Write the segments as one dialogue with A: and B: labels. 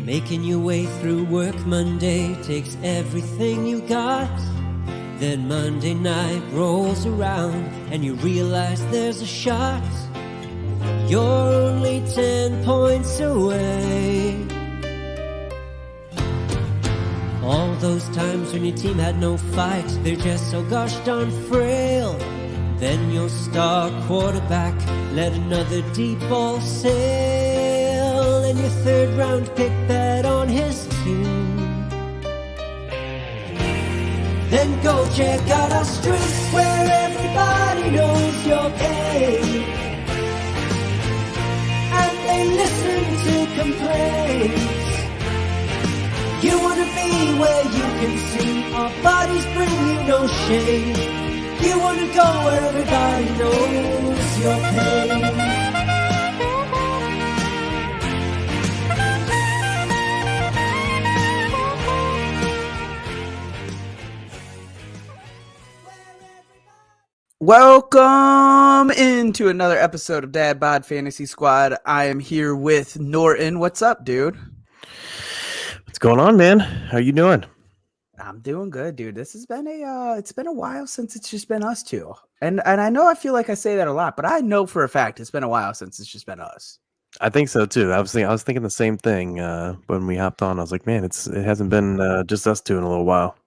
A: Making your way through work Monday takes everything you got. Then Monday night rolls around and you realize there's a shot. You're only 10 points away. All those times when your team had no fight, they're just so gosh darn frail. Then your star quarterback let another deep ball sail, and your third round pick bet on his team. Then go check out our streets where everybody knows your pain, and they listen to complaints. You wanna be where you can see our bodies bring you no shame. You wanna go where everybody knows your pain.
B: Welcome into another episode of Dad Bod Fantasy Squad. I am here with Norton. What's up, dude?
C: What's going on, man? How you doing?
B: I'm doing good, dude. This has been it's been a while since it's just been us two. And I know I feel like I say that a lot, but I know for a fact it's been a while since it's just been us.
C: I think so too. I was thinking the same thing when we hopped on. I was like, man, it hasn't been just us two in a little while.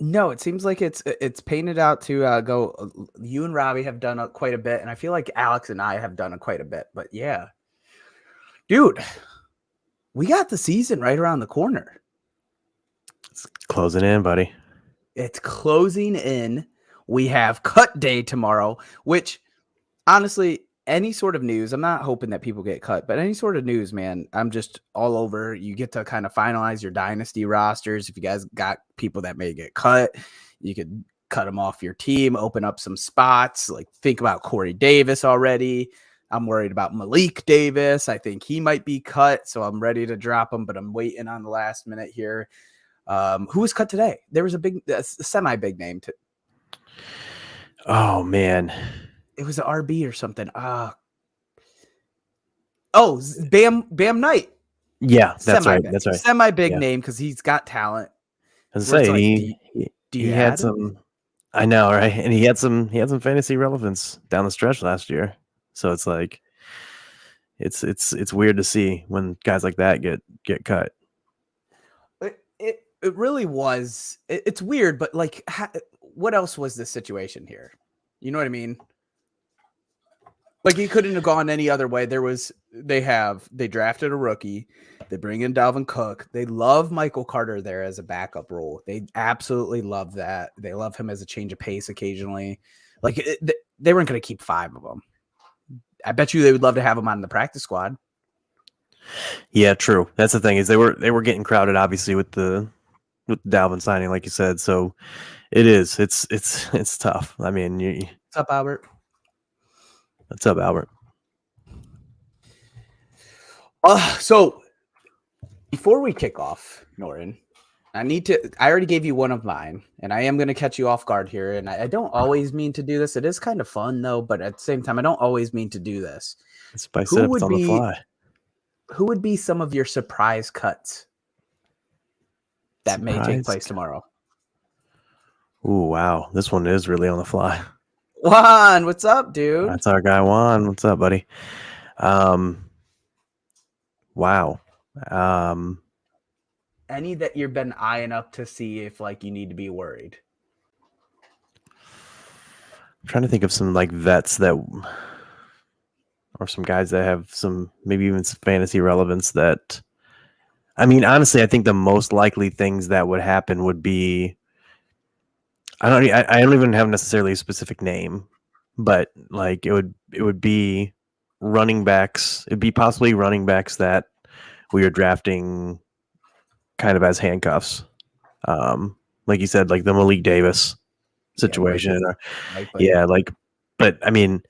B: No, it seems like it's painted out to go. You and Robbie have done quite a bit, and I feel like Alex and I have done quite a bit. But yeah, dude, we got the season right around the corner.
C: It's closing in, buddy.
B: It's closing in. We have cut day tomorrow, which honestly, any sort of news, I'm not hoping that people get cut, but any sort of news, man, I'm just all over. You get to kind of finalize your dynasty rosters. If you guys got people that may get cut, you could cut them off your team, open up some spots. Like think about Corey Davis already. I'm worried about Malik Davis. I think he might be cut, so I'm ready to drop him, but I'm waiting on the last minute here. Who was cut today? There was a semi-big name.
C: Oh, man.
B: It was an RB or something. Bam Knight.
C: Yeah, that's right. That's right.
B: Semi-big name because he's got talent.
C: I was saying he had some. I know, right? And he had some fantasy relevance down the stretch last year. So it's like it's weird to see when guys like that get cut.
B: It really was. It's weird, but like, what else was the situation here? You know what I mean? Like, he couldn't have gone any other way. They drafted a rookie. They bring in Dalvin Cook. They love Michael Carter there as a backup role. They absolutely love that. They love him as a change of pace occasionally. Like, they weren't going to keep 5 of them. I bet you they would love to have him on the practice squad.
C: Yeah, true. That's the thing is they were getting crowded, obviously, with Dalvin signing, like you said. So it's tough. I mean,
B: What's up, Albert?
C: What's up, Albert?
B: So before we kick off, Norton, I already gave you one of mine, and I am going to catch you off guard here. And I don't always mean to do this. It is kind of fun, though, but at the same time, I don't always mean to do this.
C: It's by set on the fly.
B: Who would be some of your surprise cuts that may take place tomorrow?
C: Ooh, wow. This one is really on the fly.
B: Juan, what's up, dude?
C: That's our guy, Juan. What's up, buddy? Wow.
B: Any that you've been eyeing up to see if like you need to be worried?
C: I'm trying to think of some like vets that, or some guys that have some maybe even some fantasy relevance that, I mean, honestly, I think the most likely things that would happen would be, I don't even have necessarily a specific name, but like it would be running backs. It'd be possibly running backs that we are drafting kind of as handcuffs. Like you said, like the Malik Davis situation. But I mean,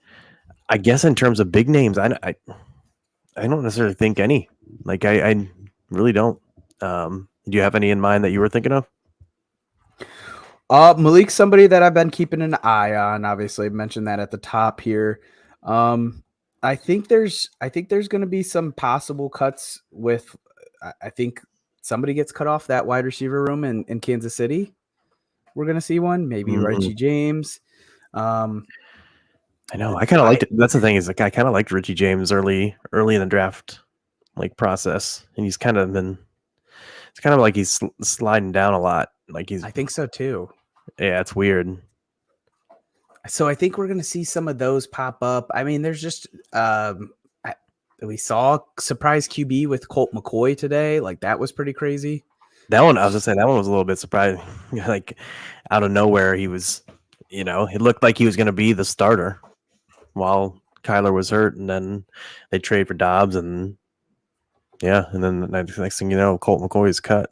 C: I guess in terms of big names, I don't necessarily think any. Like I really don't. Do you have any in mind that you were thinking of?
B: Malik's somebody that I've been keeping an eye on. Obviously, I mentioned that at the top here. I think there's going to be some possible cuts with I think somebody gets cut off that wide receiver room in Kansas City. We're going to see one, maybe Richie James.
C: I know. I kind of liked it. That's the thing is, like, I kind of liked Richie James early in the draft, like, process, and he's kind of been. It's kind of like he's sliding down a lot. Like
B: I think so too.
C: Yeah, it's weird.
B: So I think we're going to see some of those pop up. I mean, there's just we saw surprise QB with Colt McCoy today. Like, that was pretty crazy.
C: That one, I was gonna say, that one was a little bit surprising. Like, out of nowhere, he was, it looked like he was going to be the starter while Kyler was hurt, and then they trade for Dobbs, and and then the next thing you know, Colt McCoy is cut.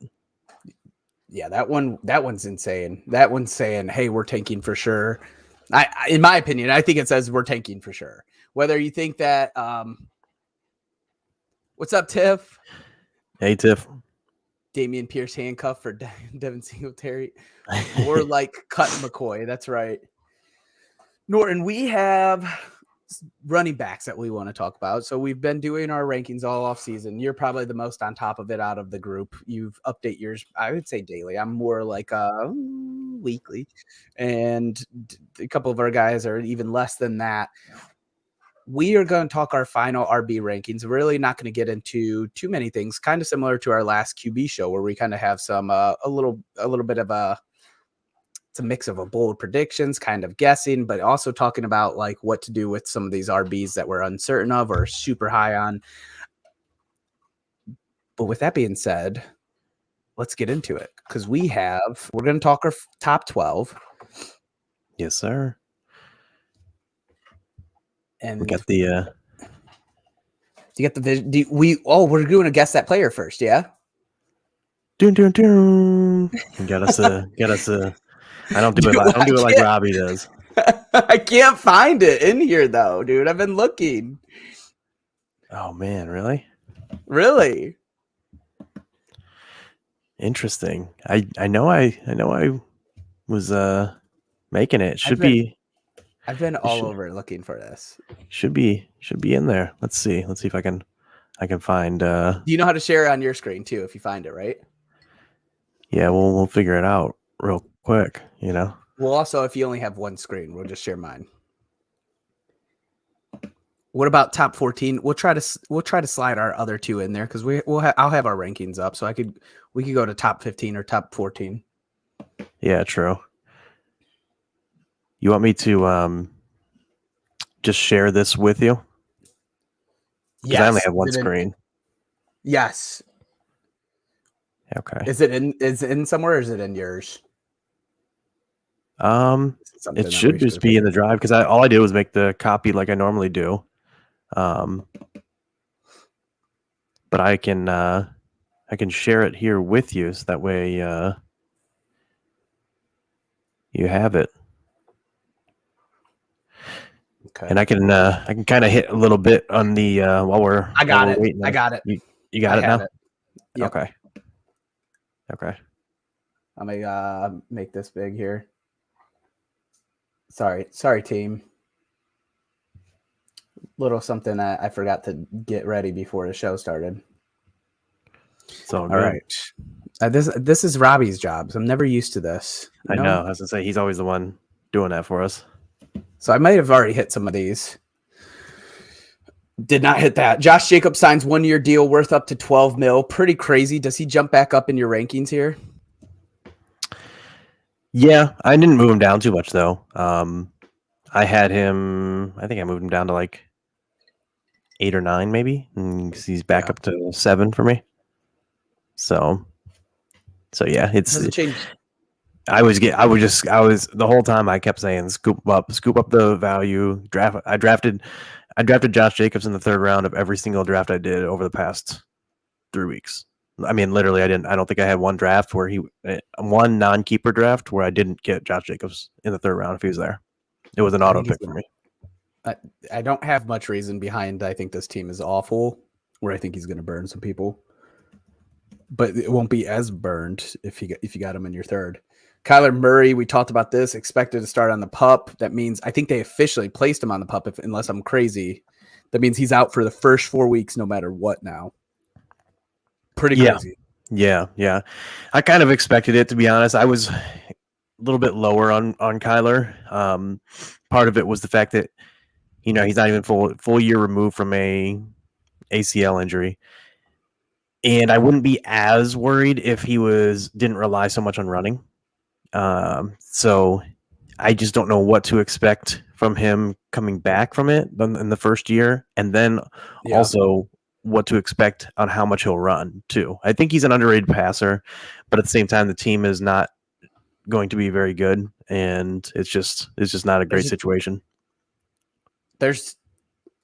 B: Yeah, that one's insane. That one's saying, "Hey, we're tanking for sure." In my opinion, I think it says we're tanking for sure. Whether you think that, what's up, Tiff?
C: Hey, Tiff.
B: Damian Pierce handcuff for Devin Singletary, or like cut McCoy. That's right. Norton, we have running backs that we want to talk about. So we've been doing our rankings all off season. You're probably the most on top of it out of the group. You've update yours, I would say daily. I'm more like weekly, and a couple of our guys are even less than that. We are going to talk our final RB rankings. We're really not going to get into too many things, kind of similar to our last QB show, where we kind of have some a little bit of it's a mix of a bold predictions, kind of guessing, but also talking about like what to do with some of these RBs that we're uncertain of or super high on. But with that being said, let's get into it, because we're going to talk our top 12.
C: Yes, sir.
B: And
C: we got the
B: you get the vision. We're going to guess that player first, yeah?
C: Dun, dun, dun. Get us I don't do it like Robbie does.
B: I can't find it in here though, dude. I've been looking.
C: Oh man, really?
B: Really?
C: Interesting. I know I was making it.
B: I've been all over looking for this.
C: Should be in there. Let's see if I can find
B: Do you know how to share it on your screen too if you find it, right?
C: Yeah, we'll figure it out real quick,
B: Well, also, if you only have one screen, we'll just share mine. What about top 14? We'll try to slide our other two in there, because I'll have our rankings up, so we could go to top 15 or top 14.
C: Yeah, true. You want me to just share this with you? Yes. I only have one screen.
B: Yes.
C: Okay.
B: Is it in somewhere, or is it in yours?
C: It should just be in the drive, because all I did was make the copy like I normally do. But I can share it here with you, so that way you have it. Okay. And I can kind of hit a little bit on the while we're
B: I got it.
C: Waiting.
B: I got it.
C: You got it now?
B: It. Yep.
C: Okay.
B: I'm gonna make this big here. Sorry, team. Little something I forgot to get ready before the show started.
C: So
B: all right. This is Robbie's job. So I'm never used to this.
C: I know. I was gonna say, he's always the one doing that for us.
B: So I might have already hit some of these. Did not hit that. Josh Jacobs signs 1-year deal worth up to $12 million. Pretty crazy. Does he jump back up in your rankings here?
C: Yeah, I didn't move him down too much though. I had him. I think I moved him down to like 8 or 9, maybe. And he's back up to 7 for me. So yeah, it's.
B: Doesn't change.
C: I was the whole time I kept saying scoop up the value. I drafted Josh Jacobs in the 3rd round of every single draft I did over the past 3 weeks. I mean, literally, I don't think I had one draft where one non-keeper draft where I didn't get Josh Jacobs in the 3rd round if he was there. It was an auto pick for me.
B: I don't have much reason behind. I think this team is awful, where I think he's going to burn some people, but it won't be as burned if you got him in your 3rd. Kyler Murray, we talked about this, expected to start on the PUP. That means I think they officially placed him on the PUP, unless I'm crazy. That means he's out for the first 4 weeks no matter what now. Pretty
C: Yeah.
B: crazy.
C: Yeah. I kind of expected it, to be honest. I was a little bit lower on Kyler. Part of it was the fact that he's not even full year removed from a ACL injury, and I wouldn't be as worried if he didn't rely so much on running. So I just don't know what to expect from him coming back from it in the first year, and then also what to expect on how much he'll run too. I think he's an underrated passer, but at the same time, the team is not going to be very good, and it's just not a great situation.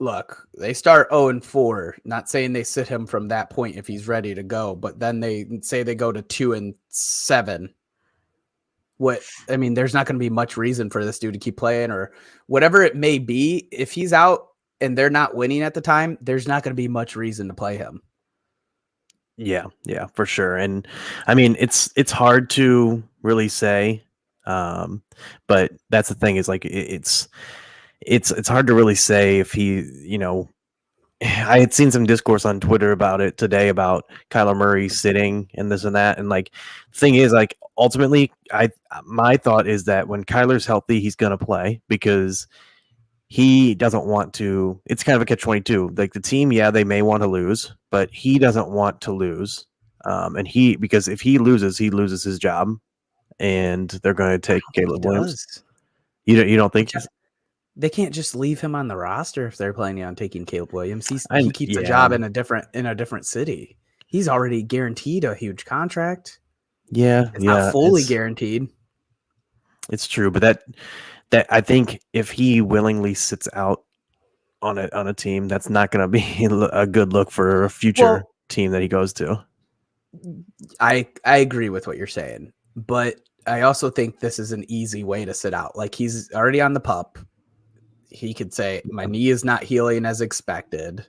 B: Look, they start 0-4. Not saying they sit him from that point if he's ready to go, but then they say they go to 2-7. There's not going to be much reason for this dude to keep playing or whatever it may be. If he's out and they're not winning at the time, there's not going to be much reason to play him.
C: Yeah, for sure. And I mean, it's hard to really say, but that's the thing is like it's hard to really say if he, I had seen some discourse on Twitter about it today about Kyler Murray sitting and this and that. And like, the thing is, like, ultimately, my thought is that when Kyler's healthy, he's going to play because he doesn't want to. It's kind of a catch-22. Like the team, they may want to lose, but he doesn't want to lose. Because if he loses his job, and they're going to take Caleb Williams. You don't think?
B: They can't just leave him on the roster if they're planning on taking Caleb Williams. He keeps a job in a different city. He's already guaranteed a huge contract.
C: Yeah,
B: it's not fully guaranteed.
C: It's true, but that I think if he willingly sits out on a team, that's not going to be a good look for a future team that he goes to.
B: I agree with what you're saying, but I also think this is an easy way to sit out. Like he's already on the PUP. He could say, my knee is not healing as expected.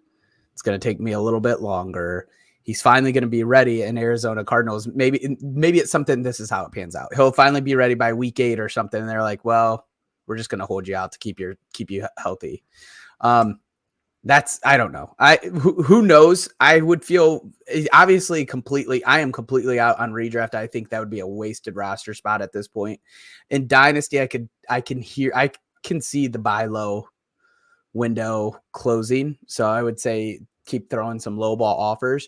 B: It's going to take me a little bit longer. He's finally going to be ready in Arizona Cardinals. Maybe it's something. This is how it pans out. He'll finally be ready by week 8 or something. And they're like, well, we're just going to hold you out to keep you healthy. I don't know. Who knows? I would feel obviously I am completely out on redraft. I think that would be a wasted roster spot at this point. In Dynasty, I can see the buy low window closing. So I would say keep throwing some low ball offers.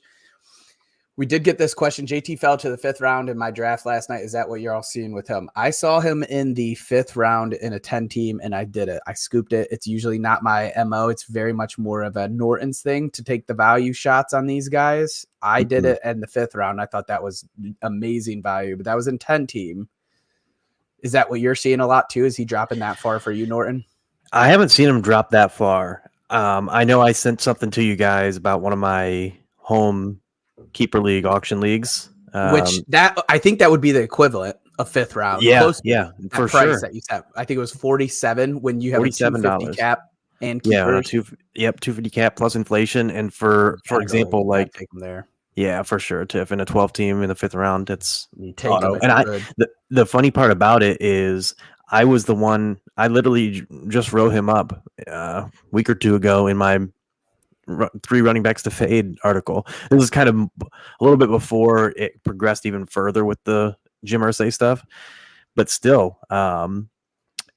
B: We did get this question. JT fell to the 5th round in my draft last night. Is that what you're all seeing with him? I saw him in the 5th round in a 10 team and I did it. I scooped it. It's usually not my MO. It's very much more of a Norton's thing to take the value shots on these guys. I did it in the 5th round. I thought that was amazing value, but that was in 10 team. Is that what you're seeing a lot too? Is he dropping that far for you, Norton?
C: I haven't seen him drop that far. I know I sent something to you guys about one of my home keeper league auction leagues,
B: I think that would be the equivalent of 5th round.
C: For
B: price
C: sure.
B: That you set. I think it was 47 when you have a $250 cap and keepers.
C: 250 cap plus inflation. And for example, like
B: take them there.
C: Yeah, for sure. Tiff in a 12 team in the 5th round, it's
B: you take auto.
C: And the funny part about it is I was the one. I literally just wrote him up a week or 2 ago in my 3 running backs to fade article. This was kind of a little bit before it progressed even further with the Jim Irsay stuff, but still,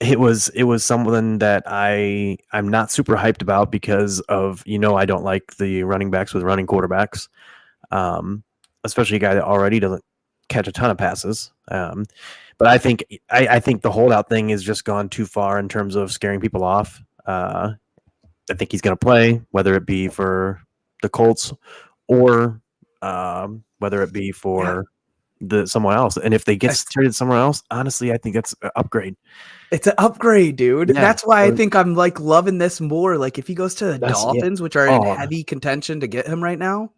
C: it was something that I'm not super hyped about because of I don't like the running backs with running quarterbacks. Especially a guy that already doesn't catch a ton of passes. But I think the holdout thing has just gone too far in terms of scaring people off. I think he's going to play, whether it be for the Colts or whether it be for someone else. And if they get traded somewhere else, honestly, I think that's an upgrade.
B: It's an upgrade, dude. Yeah. That's why I think I'm like loving this more. Like if he goes to the Dolphins, which are in heavy contention to get him right now.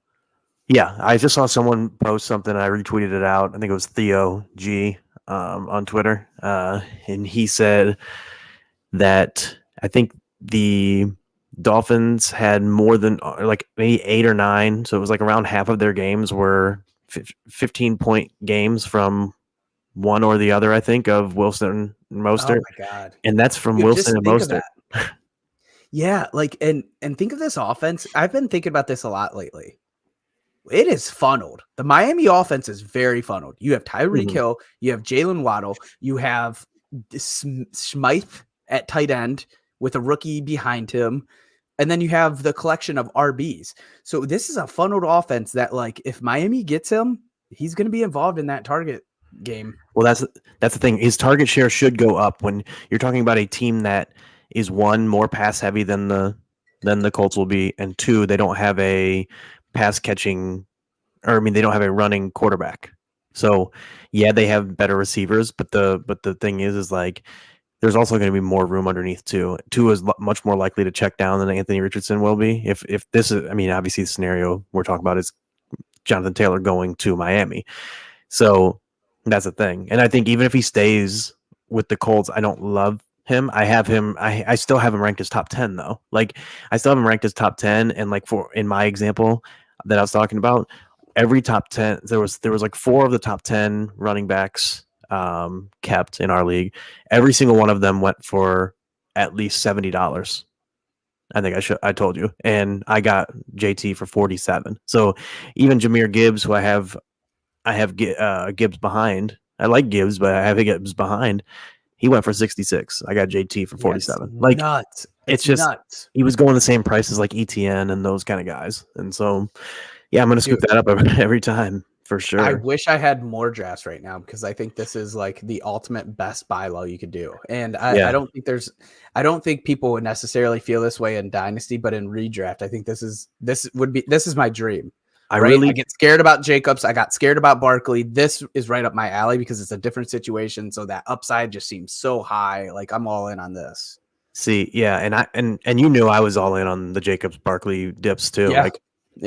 C: Yeah, I just saw someone post something. I retweeted it out. I think it was Theo G on Twitter. And he said that I think the Dolphins had more than like maybe 8 or 9. So it was like around half of their games were 15-point games from one or the other, I think, of Wilson and Mostert.
B: Oh, my God.
C: And that's from Wilson and Mostert.
B: Yeah, like, and think of this offense. I've been thinking about this a lot lately. it is funneled. The Miami offense is very funneled. You have Tyreek
C: Mhm.
B: Hill, you have Jalen Waddle, you have Smythe at tight end with a rookie behind him, and then you have the collection of RBs. So this is a funneled offense that, like, if Miami gets him, he's going to be involved in that target game.
C: Well, that's the thing. His target share should go up when you're talking about a team that is, one, more pass heavy than the Colts will be, and two, they don't have a pass catching, or I mean, they don't have a running quarterback. So yeah, they have better receivers, but the thing is like there's also going to be more room underneath too. Tua is much more likely to check down than Anthony Richardson will be. If this is, I mean, obviously the scenario we're talking about is Jonathan Taylor going to Miami. So that's the thing. And I think even if he stays with the Colts, I don't love him. I have him. I still have him ranked as top 10 though. Like I still have him ranked as top 10. And like for in my example that I was talking about, every top 10, there was like 4 of the top 10 running backs kept in our league. Every single one of them went for at least $70. I think I told you, and I got JT for 47. So even Jahmyr Gibbs, who I have Gibbs behind. I like Gibbs, but I have Gibbs behind. He went for 66. I got JT for 47.
B: Yeah,
C: like
B: nuts.
C: It's just
B: nuts.
C: He was going the same price as like ETN and those kind of guys, and so yeah, I'm gonna scoop that up every time for sure.
B: I wish I had more drafts right now because I think this is like the ultimate best buy low you could do. And I don't think people would necessarily feel this way in Dynasty, but in redraft, I think this is my dream. I get scared about Jacobs. I got scared about Barkley. This is right up my alley because it's a different situation. So that upside just seems so high. Like I'm all in on this.
C: See, yeah, and you knew I was all in on the Jacobs Barkley dips too.
B: Yeah.
C: Like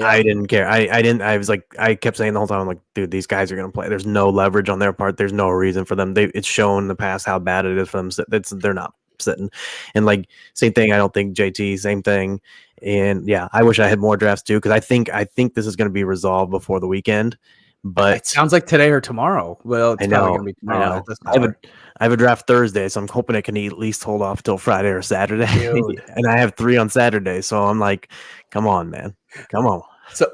C: I didn't care. I was like, I kept saying the whole time, I'm like, dude, these guys are gonna play. There's no leverage on their part. There's no reason for them. It's shown in the past how bad it is for them. They're not sitting. And like same thing. I don't think JT. Same thing. And yeah, I wish I had more drafts too because I think this is going to be resolved before the weekend. But
B: it sounds like today or tomorrow. Well, it's probably going to be tomorrow.
C: I have a draft Thursday, so I'm hoping it can at least hold off till Friday or Saturday. And I have 3 on Saturday, so I'm like, come on, man, come on.
B: So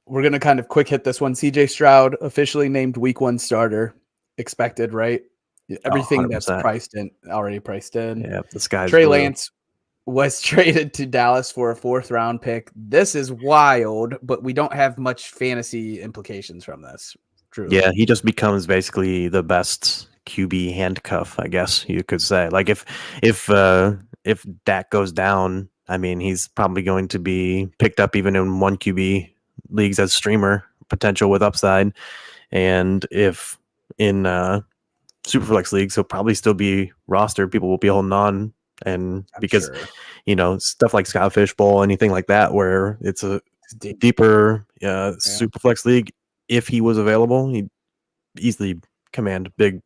B: we're gonna kind of quick hit this one. CJ Stroud officially named Week 1 starter. Expected, right? Everything that's already priced in.
C: Yeah, the sky's
B: Trey
C: blue.
B: Lance was traded to Dallas for a 4th round pick. This is wild, but we don't have much fantasy implications from this. True.
C: Yeah, he just becomes basically the best QB handcuff, I guess you could say. Like if Dak goes down, I mean, he's probably going to be picked up even in 1 QB leagues as streamer potential with upside. And if in Superflex leagues, he'll probably still be rostered. People will be holding on. And because, stuff like Scott Fishbowl, anything like that, where it's a deeper Superflex league, if he was available, he'd easily command big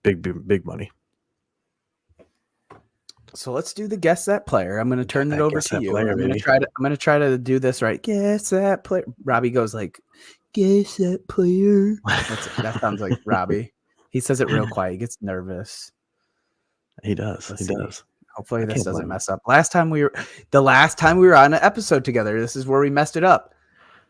C: money.
B: So let's do the guess that player. I'm going to turn it over to you. I'm going to try to do this right. Guess that player. Robbie goes like, guess that player. That sounds like Robbie. He says it real quiet. He gets nervous.
C: He does.
B: Hopefully this doesn't mess up. The last time we were on an episode together, this is where we messed it up.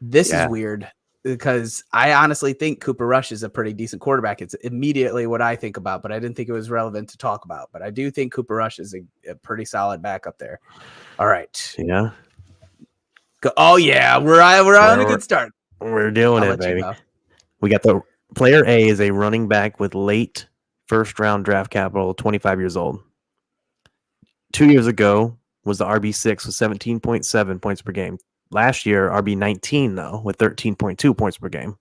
B: This is weird because I honestly think Cooper Rush is a pretty decent quarterback. It's immediately what I think about, but I didn't think it was relevant to talk about. But I do think Cooper Rush is a pretty solid backup there. All right.
C: Yeah.
B: Oh yeah, we're on a good start.
C: We're doing it, baby. We got the player A is a running back with late 1st round draft capital, 25 years old. 2 years ago was the RB6 with 17.7 points per game. Last year, RB19, though, with 13.2 points per game.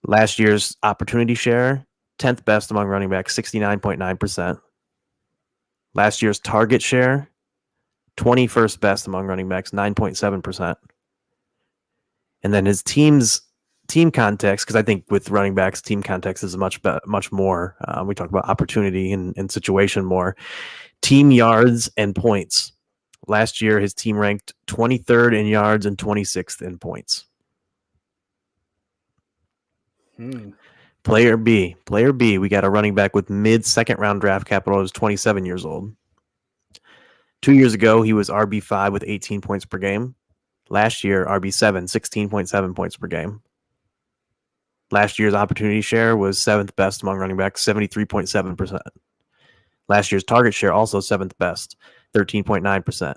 C: Last year's opportunity share, 10th best among running backs, 69.9%. Last year's target share, 21st best among running backs, 9.7%. And then his team context, because I think with running backs, team context is much more. We talk about opportunity and situation more. Team yards and points. Last year, his team ranked 23rd in yards and 26th in points. Player B, we got a running back with mid-2nd round draft capital. Is 27 years old. 2 years ago, he was RB5 with 18 points per game. Last year, RB7, 16.7 points per game. Last year's opportunity share was 7th best among running backs, 73.7%. Last year's target share also 7th best, 13.9%.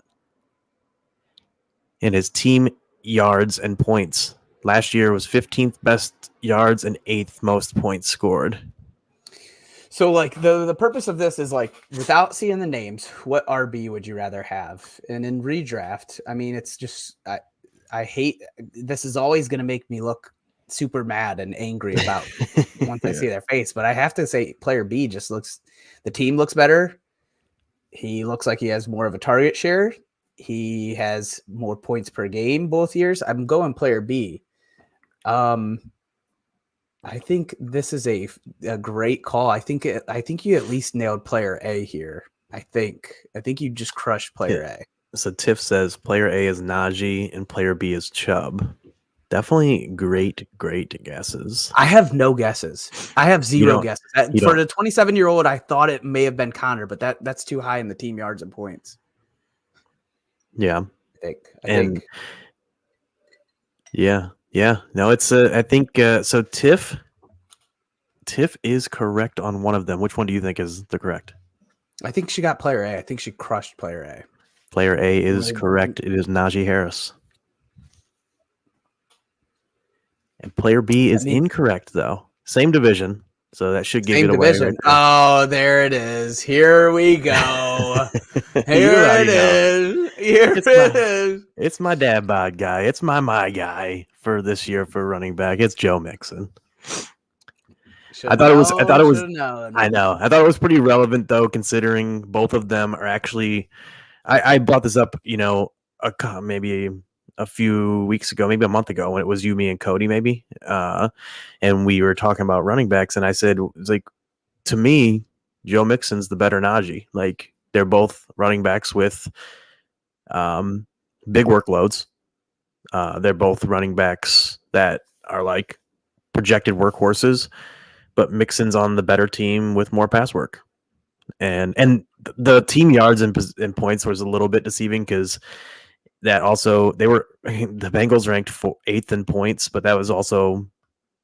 C: And his team yards and points last year was 15th best yards and 8th most points scored.
B: So, like, the purpose of this is, like, without seeing the names, what RB would you rather have? And in redraft, I mean, it's just I hate this is always going to make me look super mad and angry about once I see their face. But I have to say, player B just the team looks better. He looks like he has more of a target share. He has more points per game both years. I'm going player B. I think this is a great call. I think you at least nailed player A here. I think you just crushed player A.
C: So Tiff says player A is Najee and player B is Chubb. Definitely great guesses.
B: I have no guesses. I have zero guesses. For the 27-year-old, I thought it may have been Connor, but that's too high in the team yards and points.
C: Yeah.
B: I think.
C: Yeah. No, it's I think so. Tiff is correct on one of them. Which one do you think is the correct?
B: I think she got player A. I think she crushed player A.
C: Player A is correct. It is Najee Harris. And player B is incorrect though. Same division, so that should give it away. Right,
B: oh, there it is. Here we go. Here it is.
C: It's my Dad Bod guy. It's my guy for this year for running back. It's Joe Mixon. I thought it was pretty relevant though, considering both of them are actually. I brought this up, maybe a few weeks ago, maybe a month ago, when it was you, me, and Cody, maybe, and we were talking about running backs, and I said, it's like, to me, Joe Mixon's the better Najee. Like, they're both running backs with big workloads. They're both running backs that are like projected workhorses, but Mixon's on the better team with more pass work. And the team yards and points was a little bit deceiving because that also the Bengals ranked 8th in points, but that was also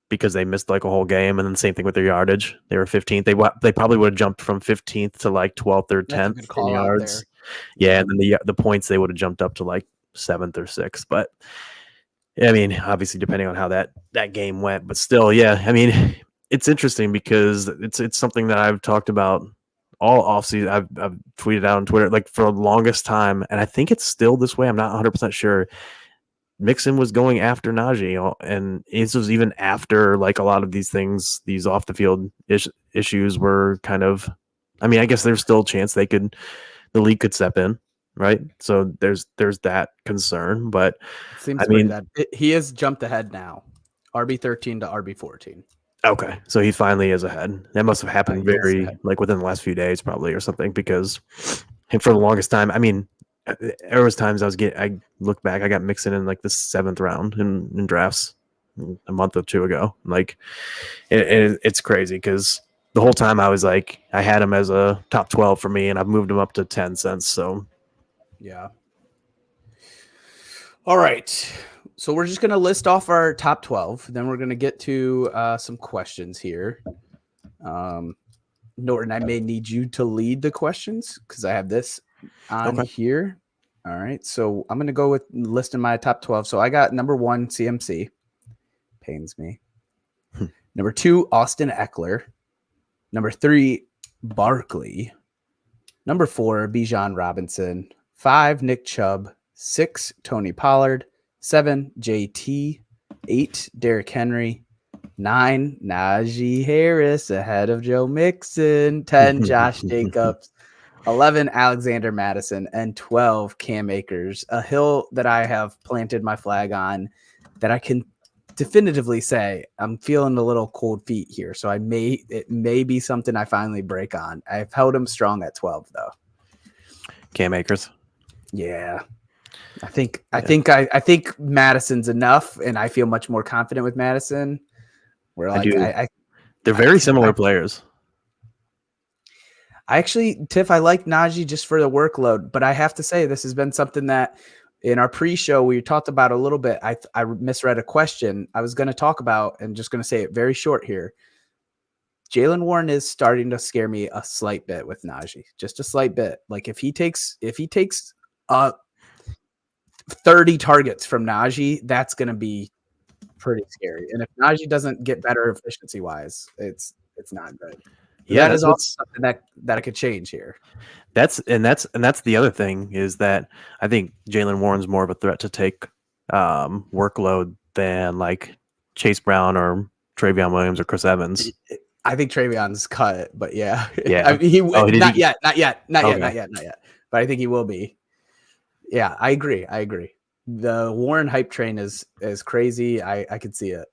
C: because they missed like a whole game, and then same thing with their yardage. They were 15th. They probably would have jumped from 15th to like 12th or 10th in yards. Yeah, and then the points they would have jumped up to like 7th or 6th. But I mean, obviously depending on how that game went, but still, yeah. I mean, it's interesting because it's something that I've talked about all offseason. I've tweeted out on Twitter like for the longest time, and I think it's still this way. I'm not 100% sure. Mixon was going after Najee, and this was even after like a lot of these things, these off the field issues were kind of. I mean, I guess there's still a chance the league could step in, right? So there's that concern, but
B: seems bad. He has jumped ahead now, RB13 to RB14.
C: Okay, so he finally is ahead. That must have happened like within the last few days, probably, or something. Because for the longest time, I mean, there was times I look back, I got Mixon in like the 7th round in drafts a month or two ago. Like, it's crazy because the whole time I was like, I had him as a top 12 for me, and I've moved him up to 10 cents. So,
B: yeah. All right. So we're just going to list off our top 12. Then we're going to get to some questions here. Norton, I may need you to lead the questions because I have this on here. All right. So I'm going to go with listing my top 12. So I got number 1, CMC. Pains me. Number 2, Austin Eckler. Number 3, Barkley. Number 4, Bijan Robinson. 5, Nick Chubb. 6, Tony Pollard. 7, JT. 8, Derrick Henry. 9, Najee Harris ahead of Joe Mixon. 10, Josh Jacobs. 11, Alexander Madison. And 12, Cam Akers. A hill that I have planted my flag on that I can definitively say I'm feeling a little cold feet here. So it may be something I finally break on. I've held him strong at 12 though.
C: Cam Akers.
B: Yeah. I think Madison's enough, and I feel much more confident with Madison.
C: They're very similar players.
B: I actually, Tiff, I like Najee just for the workload, but I have to say this has been something that in our pre-show, we talked about a little bit. I misread a question I was going to talk about, and just going to say it very short here. Jaylen Warren is starting to scare me a slight bit with Najee, just a slight bit. Like if he takes 30 targets from Najee, that's going to be pretty scary. And if Najee doesn't get better efficiency wise, it's not good.
C: Yeah,
B: that is also something that could change here.
C: That's the other thing is that I think Jaylen Warren's more of a threat to take workload than like Chase Brown or Travion Williams or Chris Evans.
B: I think Travion's cut, but yeah.
C: Yeah.
B: I mean, not yet. But I think he will be. Yeah, I agree. The Warren hype train is crazy. I could see it.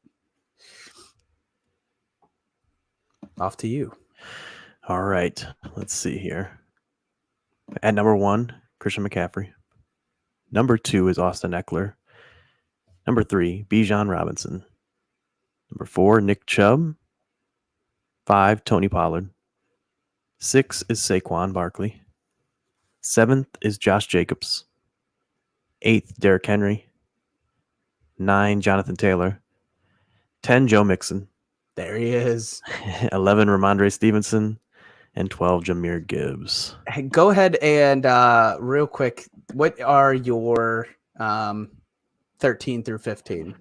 B: Off to you.
C: All right. Let's see here. At number 1, Christian McCaffrey. Number 2 is Austin Eckler. Number 3, Bijan Robinson. Number 4, Nick Chubb. 5, Tony Pollard. 6 is Saquon Barkley. 7th is Josh Jacobs. 8th, Derrick Henry. 9, Jonathan Taylor. 10, Joe Mixon.
B: There he is.
C: 11, Ramondre Stevenson. And 12, Jahmyr Gibbs.
B: Hey, go ahead and real quick, what are your 13 through 15?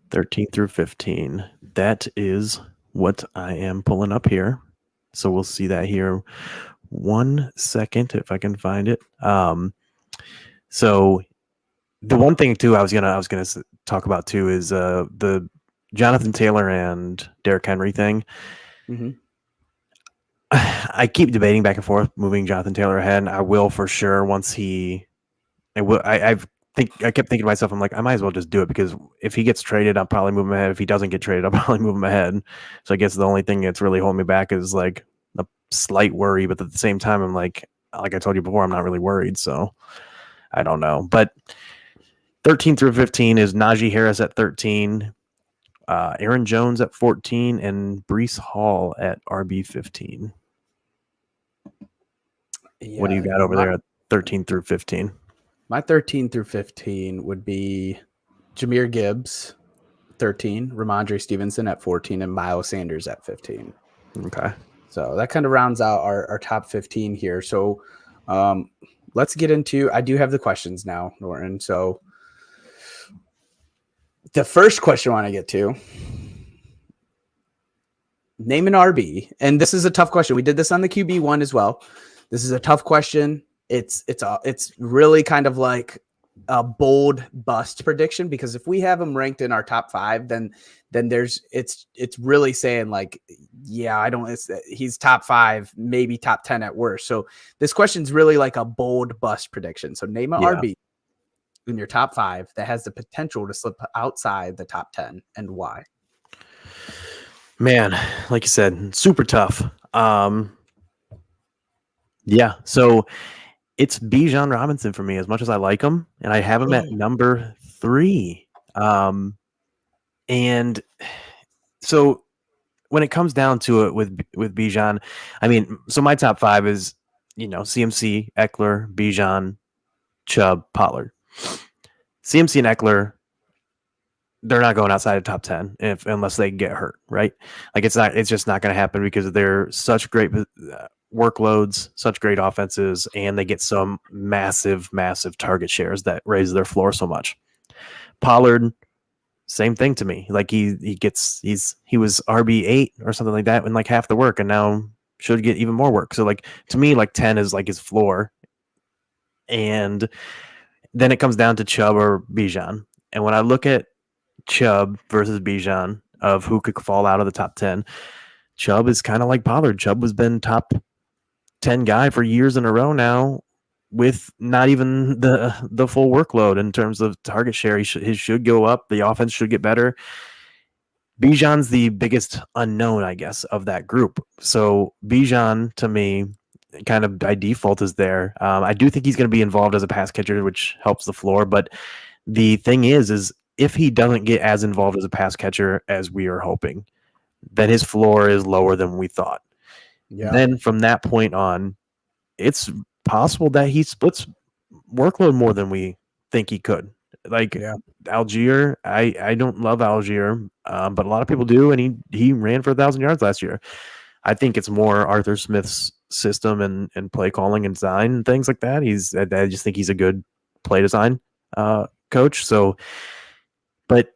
C: 13 through 15. That is what I am pulling up here. So we'll see that here. 1 second, if I can find it. So the one thing too I was gonna talk about too is the Jonathan Taylor and Derrick Henry thing.
B: Mm-hmm.
C: I keep debating back and forth, moving Jonathan Taylor ahead. And I will for sure once he. I kept thinking to myself, I'm like, I might as well just do it because if he gets traded, I'll probably move him ahead. If he doesn't get traded, I'll probably move him ahead. So I guess the only thing that's really holding me back is like a slight worry, but at the same time, I'm like I told you before, I'm not really worried. So I don't know. But 13 through 15 is Najee Harris at 13, Aaron Jones at 14, and Breece Hall at RB 15. Yeah, what do you got over there at 13 through 15?
B: My 13 through 15 would be Jahmyr Gibbs, 13, Ramondre Stevenson at 14, and Miles Sanders at 15.
C: Okay.
B: So that kind of rounds out our top 15 here. So let's get into, I do have the questions now, Norton. So the first question I want to get to, name an RB. And this is a tough question. We did this on the QB one as well. This is a tough question. It's really kind of like a bold bust prediction because if we have him ranked in our top 5, then it's really saying like, yeah, he's top 5, maybe top 10 at worst. So this question's really like a bold bust prediction. So name an RB in your top 5 that has the potential to slip outside the top 10 and why.
C: Man, like you said, super tough. Yeah, so it's Bijan Robinson for me as much as I like him, and I have him at number 3. And so when it comes down to it with Bijan, I mean, so my top 5 is, CMC, Eckler, Bijan, Chubb, Pollard. CMC and Eckler, they're not going outside of top 10 unless they get hurt, right? Like it's just not going to happen because they're such great workloads, such great offenses, and they get some massive target shares that raise their floor so much. Pollard, same thing to me. Like he was RB8 or something like that in like half the work, and now should get even more work. So like to me, like 10 is like his floor, and then it comes down to Chubb or Bijan. And when I look at Chubb versus Bijan of who could fall out of the top 10, Chubb is kind of like Pollard. Chubb has been top 10 guy for years in a row now with not even the full workload in terms of target share. His should go up. The offense should get better. Bijan's the biggest unknown, I guess, of that group. So Bijan, to me, kind of by default is there. I do think he's going to be involved as a pass catcher, which helps the floor. But the thing is if he doesn't get as involved as a pass catcher as we are hoping, then his floor is lower than we thought. Yeah. Then from that point on, it's possible that he splits workload more than we think he could. Like
B: Yeah.
C: Algier, I don't love Algier, but a lot of people do, and he ran for 1,000 yards last year. I think it's more Arthur Smith's system and play calling and design and things like that. I just think he's a good play design coach. So, but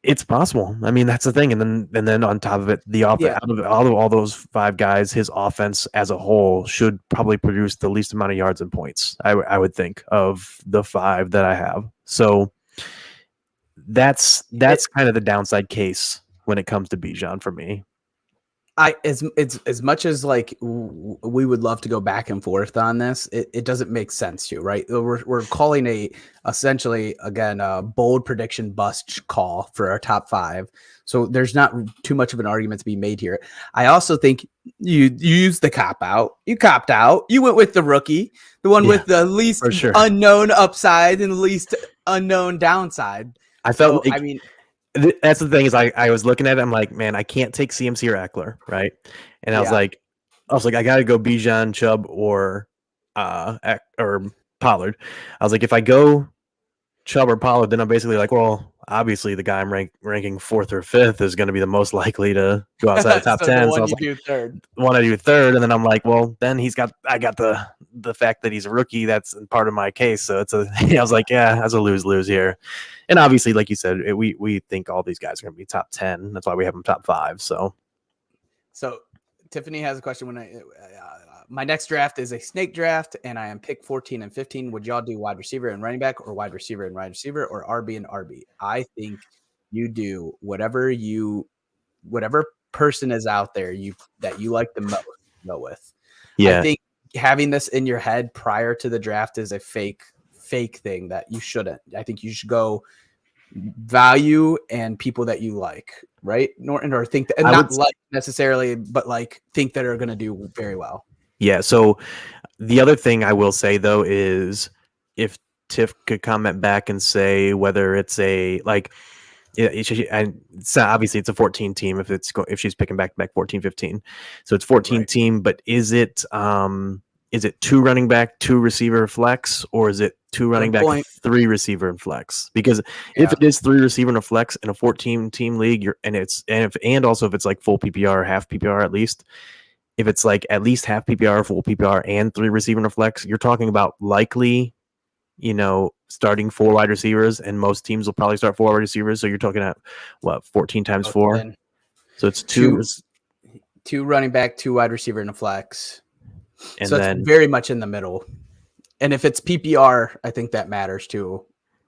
C: it's possible. I mean, that's the thing. And then on top of it,
B: Yeah.
C: out of all those 5 guys, his offense as a whole should probably produce the least amount of yards and points. I would think of the 5 that I have. So that's kind of the downside case when it comes to Bijan for me.
B: As much as like we would love to go back and forth on this, it doesn't make sense to, right? We're calling essentially again a bold prediction bust call for our top 5. So there's not too much of an argument to be made here. I also think you used the cop out. You copped out. You went with the rookie, the one with the least unknown upside and the least unknown downside.
C: I felt that's the thing is I was looking at it. I'm like, man, I can't take CMC or Eckler, right? And I was like, I got to go Bijan, Chubb, or Pollard. I was like, if I go Chubb or Pollard, then I'm basically like, well, obviously the guy I'm ranking 4th or 5th is going to be the most likely to go outside the top 10. So I was like, one I do third, and then I'm like, well, then I got the fact that he's a rookie. That's part of my case. So I was like, yeah, that's a lose here. And obviously, like you said, we think all these guys are going to be top 10. That's why we have them top 5. So
B: Tiffany has a question. My next draft is a snake draft, and I am pick 14 and 15. Would y'all do wide receiver and running back, or wide receiver and wide receiver, or RB and RB? I think you do whatever person is out there that you like the most go with.
C: Yeah.
B: I think having this in your head prior to the draft is a fake thing that you shouldn't. I think you should go value and people that you like, right, Norton, or think that, and not like necessarily, but like think that are going to do very well.
C: Yeah. So the other thing I will say though is if Tiff could comment back and say whether it's a like, so obviously it's a 14 team if she's picking back 14, 15. So it's 14 team, but is it 2 running back, 2 receiver flex, or is it 2 running back, 3 receiver and flex? Because if it is 3 receiver and a flex in a 14 team league, and also if it's like full PPR, half PPR at least, if it's like at least half PPR, full PPR, and 3 receiver and a flex, you're talking about likely, starting 4 wide receivers, and most teams will probably start 4 wide receivers. So you're talking at 14 times 4. So it's 2
B: running back, 2 wide receiver and a flex.
C: And
B: so
C: then
B: it's very much in the middle. And if it's PPR, I think that matters too.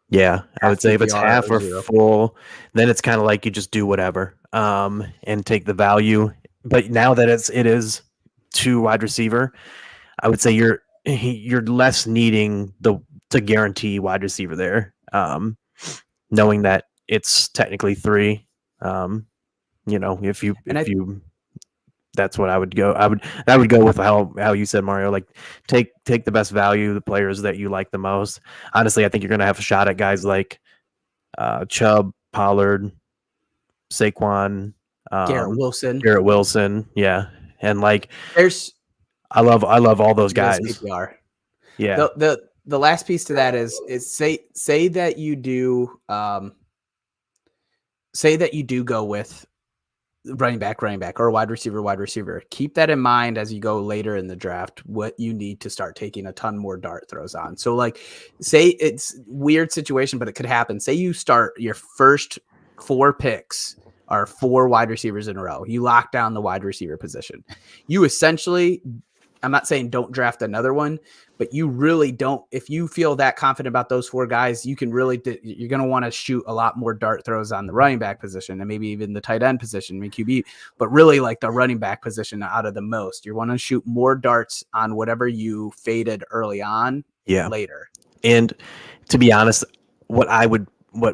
C: Yeah, I would say if it's half or full, then it's kind of like you just do whatever and take the value. But now that it is 2 wide receiver, I would say you're less needing to guarantee wide receiver there, knowing that it's technically 3. If you that's what I would go. I would go with how you said, Mario. Like take the best value, the players that you like the most. Honestly, I think you're going to have a shot at guys like Chubb, Pollard, Saquon,
B: Garrett
C: Wilson, yeah, and like I love all those guys.
B: PPR.
C: Yeah.
B: The last piece to that is say that you do go with running back, or wide receiver. Keep that in mind as you go later in the draft, what you need to start taking a ton more dart throws on. So like, say it's weird situation, but it could happen. Say you start your first 4 picks are 4 wide receivers in a row. You lock down the wide receiver position. You essentially, I'm not saying don't draft another one, but you really don't. If you feel that confident about those 4 guys, you're going to want to shoot a lot more dart throws on the running back position and maybe even the tight end position, QB, but really like the running back position out of the most. You want to shoot more darts on whatever you faded early on later.
C: And to be honest, what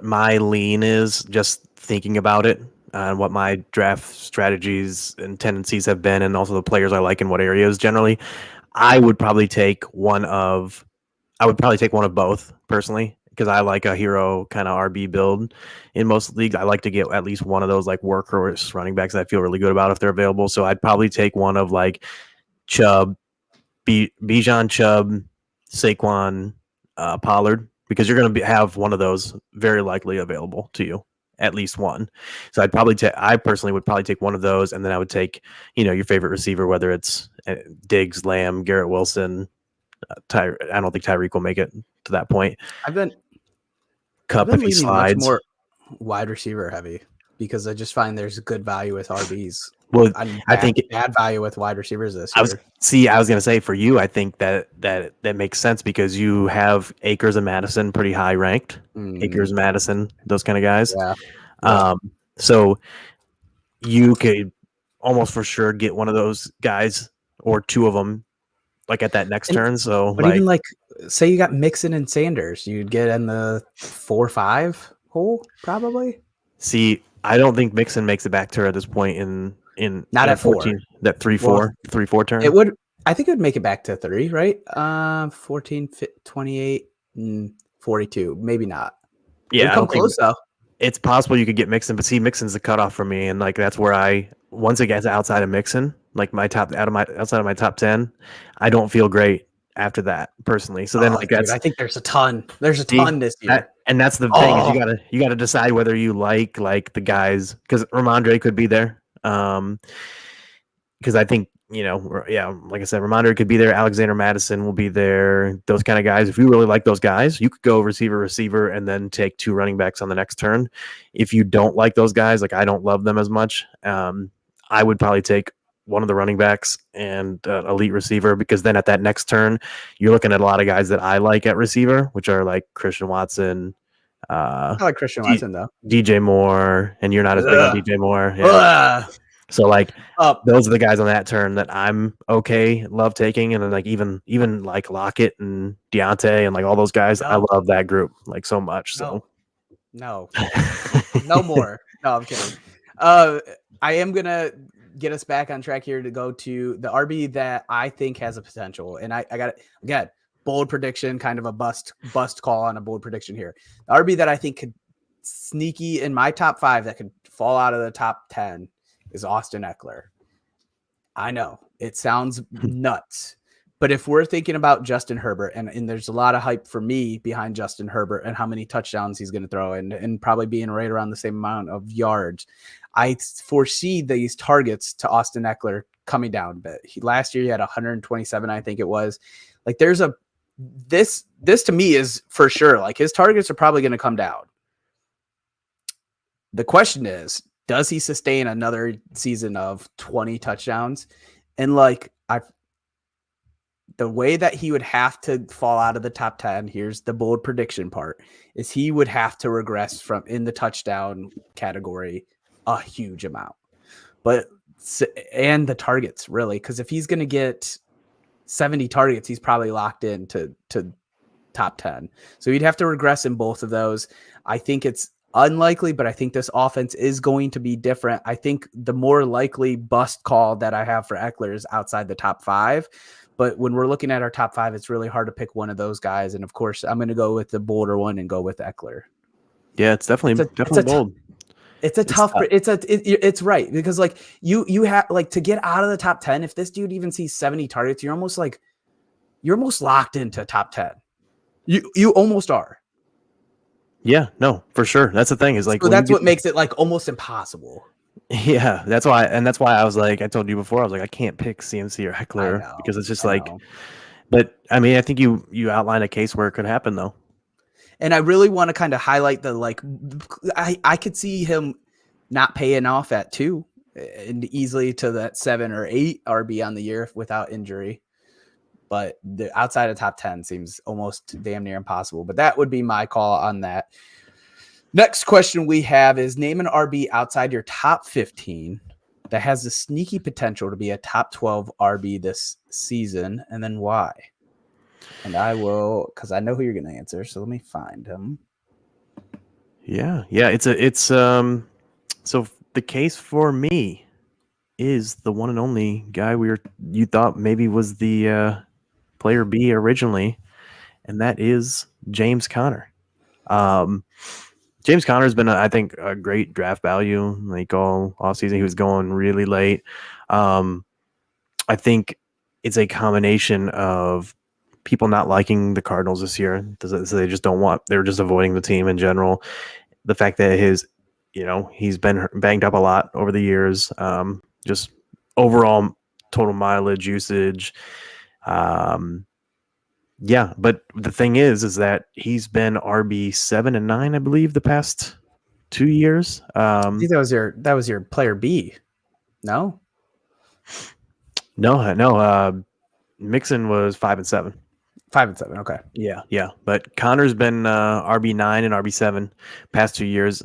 C: my lean is, just thinking about it, and what my draft strategies and tendencies have been, and also the players I like in what areas generally, I would probably take one of both personally, because I like a hero kind of RB build in most leagues. I like to get at least one of those like workhorse running backs that I feel really good about if they're available. So I'd probably take one of like Chubb, Bijan, Chubb, Saquon, Pollard, because you're going to have one of those very likely available to you, at least one. So I personally would probably take one of those, and then I would take, your favorite receiver, whether it's Diggs, Lamb, Garrett Wilson, I don't think Tyreek will make it to that point.
B: I've been
C: Cup if he
B: leaning
C: slides.
B: much more wide receiver heavy because I just find there's good value with RBs.
C: Well, I
B: think bad value with wide receivers this year.
C: I was going to say for you, I think that makes sense because you have Akers and Madison pretty high ranked. Akers, Madison, those kind of guys.
B: Yeah.
C: So you could almost for sure get one of those guys or two of them like at that next turn. So,
B: but even say you got Mixon and Sanders, you'd get in the 4-5 hole probably.
C: See, I don't think Mixon makes it back to her at this point in
B: not at
C: 14, 4. That 3-4 turn.
B: It would. I think it would make it back to 3, right? 14, 28, 42. Maybe not.
C: Yeah,
B: come close though.
C: It's possible you could get Mixon, but see, Mixon's the cutoff for me, and that's where once it gets outside of Mixon, outside of my top 10, I don't feel great after that personally. So then
B: I think there's a ton. There's a ton this year.
C: And that's the thing is you gotta decide whether you like the guys, because Ramondre could be there. Because I think like I said, Ramondre could be there. Alexander Madison will be there. Those kind of guys. If you really like those guys, you could go receiver, and then take 2 running backs on the next turn. If you don't like those guys, I don't love them as much, I would probably take one of the running backs and elite receiver, because then at that next turn, you're looking at a lot of guys that I like at receiver, which are like Christian Watson.
B: I like Christian Watson though.
C: DJ Moore, and you're not as big on DJ Moore. Yeah. So those are the guys on that turn that I'm love taking, and then even Lockett and Deontay and all those guys. No. I love that group so much. So
B: no more. No, I'm kidding. I am gonna get us back on track here to go to the RB that I think has a potential, and I got it again. Bold prediction, kind of a bust call on a bold prediction here. The RB that I think could sneaky in my top 5 that could fall out of the top 10 is Austin Eckler. I know it sounds nuts, but if we're thinking about Justin Herbert, and there's a lot of hype for me behind Justin Herbert and how many touchdowns he's going to throw and probably being right around the same amount of yards, I foresee these targets to Austin Eckler coming down a bit. Last year he had 127, I think it was. There's this to me is for sure, his targets are probably going to come down. The question is, does he sustain another season of 20 touchdowns? And the way that he would have to fall out of the top 10, here's the bold prediction part, is he would have to regress from in the touchdown category a huge amount. And the targets, really, because if he's going to get 70 targets, he's probably locked in to top 10. So he'd have to regress in both of those. I think it's unlikely, but I think this offense is going to be different. I think the more likely bust call that I have for Eckler is outside the top 5. But when we're looking at our top 5, it's really hard to pick one of those guys. And of course, I'm going to go with the bolder one and go with Eckler.
C: Yeah, it's definitely bold.
B: It's right, because you have to get out of the top 10. If this dude even sees 70 targets, you're almost locked into top 10. You almost are.
C: Yeah, no, for sure. That's the thing is
B: so that's what makes it almost impossible.
C: Yeah, that's why I was I told you before, I was I can't pick CMC or Eckler because it's just but I mean, I think you outlined a case where it could happen though.
B: And I really want to kind of highlight I could see him not paying off at 2 and easily to that 7 or 8 RB on the year without injury. But the outside of top 10 seems almost damn near impossible. But that would be my call on that. Next question we have is, name an RB outside your top 15 that has the sneaky potential to be a top 12 RB this season, and then why? And I will, because I know who you're going to answer. So let me find him.
C: Yeah. So the case for me is the one and only guy you thought maybe was the player B originally, and that is James Conner. James Conner has been, I think, a great draft value. All offseason, he was going really late. I think it's a combination of people not liking the Cardinals this year. So they just don't want. They're just avoiding the team in general. The fact that he's been banged up a lot over the years. Just overall total mileage usage. Yeah, but the thing is that he's been RB 7 and 9, I believe, the past 2 years.
B: I think that was your player B. No.
C: No. Mixon was 5 and 7.
B: 5 and 7. Okay.
C: Yeah. But Connor's been RB 9 and RB 7 past 2 years,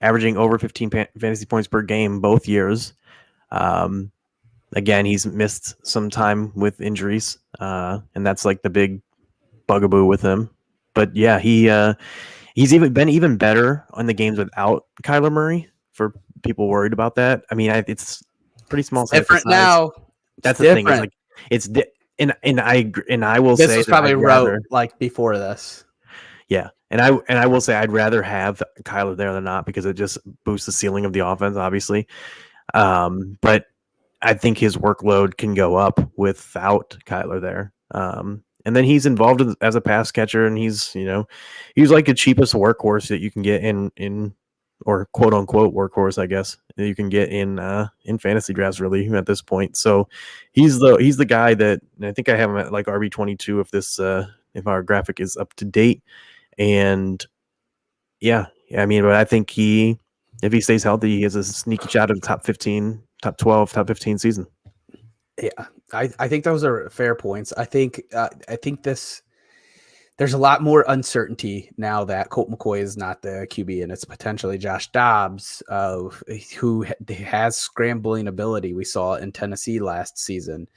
C: averaging over 15 fantasy points per game both years. Again, he's missed some time with injuries, and that's like the big bugaboo with him. But yeah, he's been even better on the games without Kyler Murray. For people worried about that, I mean, it's pretty small.
B: Different now.
C: That's the thing. It's like and I will say
B: this was probably wrote like before this.
C: Yeah, and I will say I'd rather have Kyler there than not, because it just boosts the ceiling of the offense, obviously. But I think his workload can go up without Kyler there. And then he's involved as a pass catcher, and he's like the cheapest workhorse that you can get in or quote unquote workhorse, I guess, that you can get in fantasy drafts really at this point. So he's the guy that, and I think I have him at like RB22 if our graphic is up to date. And yeah, I mean, but I think if he stays healthy, he has a sneaky shot at the top 15, top 12, top 15 season.
B: Yeah, I think those are fair points. I think there's a lot more uncertainty now that Colt McCoy is not the QB, and it's potentially Josh Dobbs, who has scrambling ability. We saw in Tennessee last season.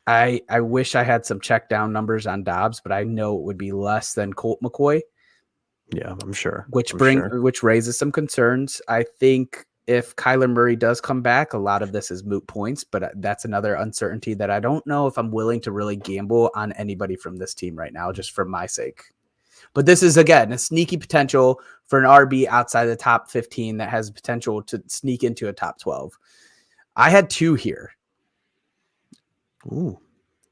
B: I wish I had some check down numbers on Dobbs, but I know it would be less than Colt McCoy.
C: Yeah, I'm sure.
B: Which raises some concerns. I think if Kyler Murray does come back, a lot of this is moot points, but that's another uncertainty that I don't know if I'm willing to really gamble on anybody from this team right now, just for my sake. But this is, again, a sneaky potential for an RB outside the top 15 that has potential to sneak into a top 12. I had 2 here.
C: Ooh.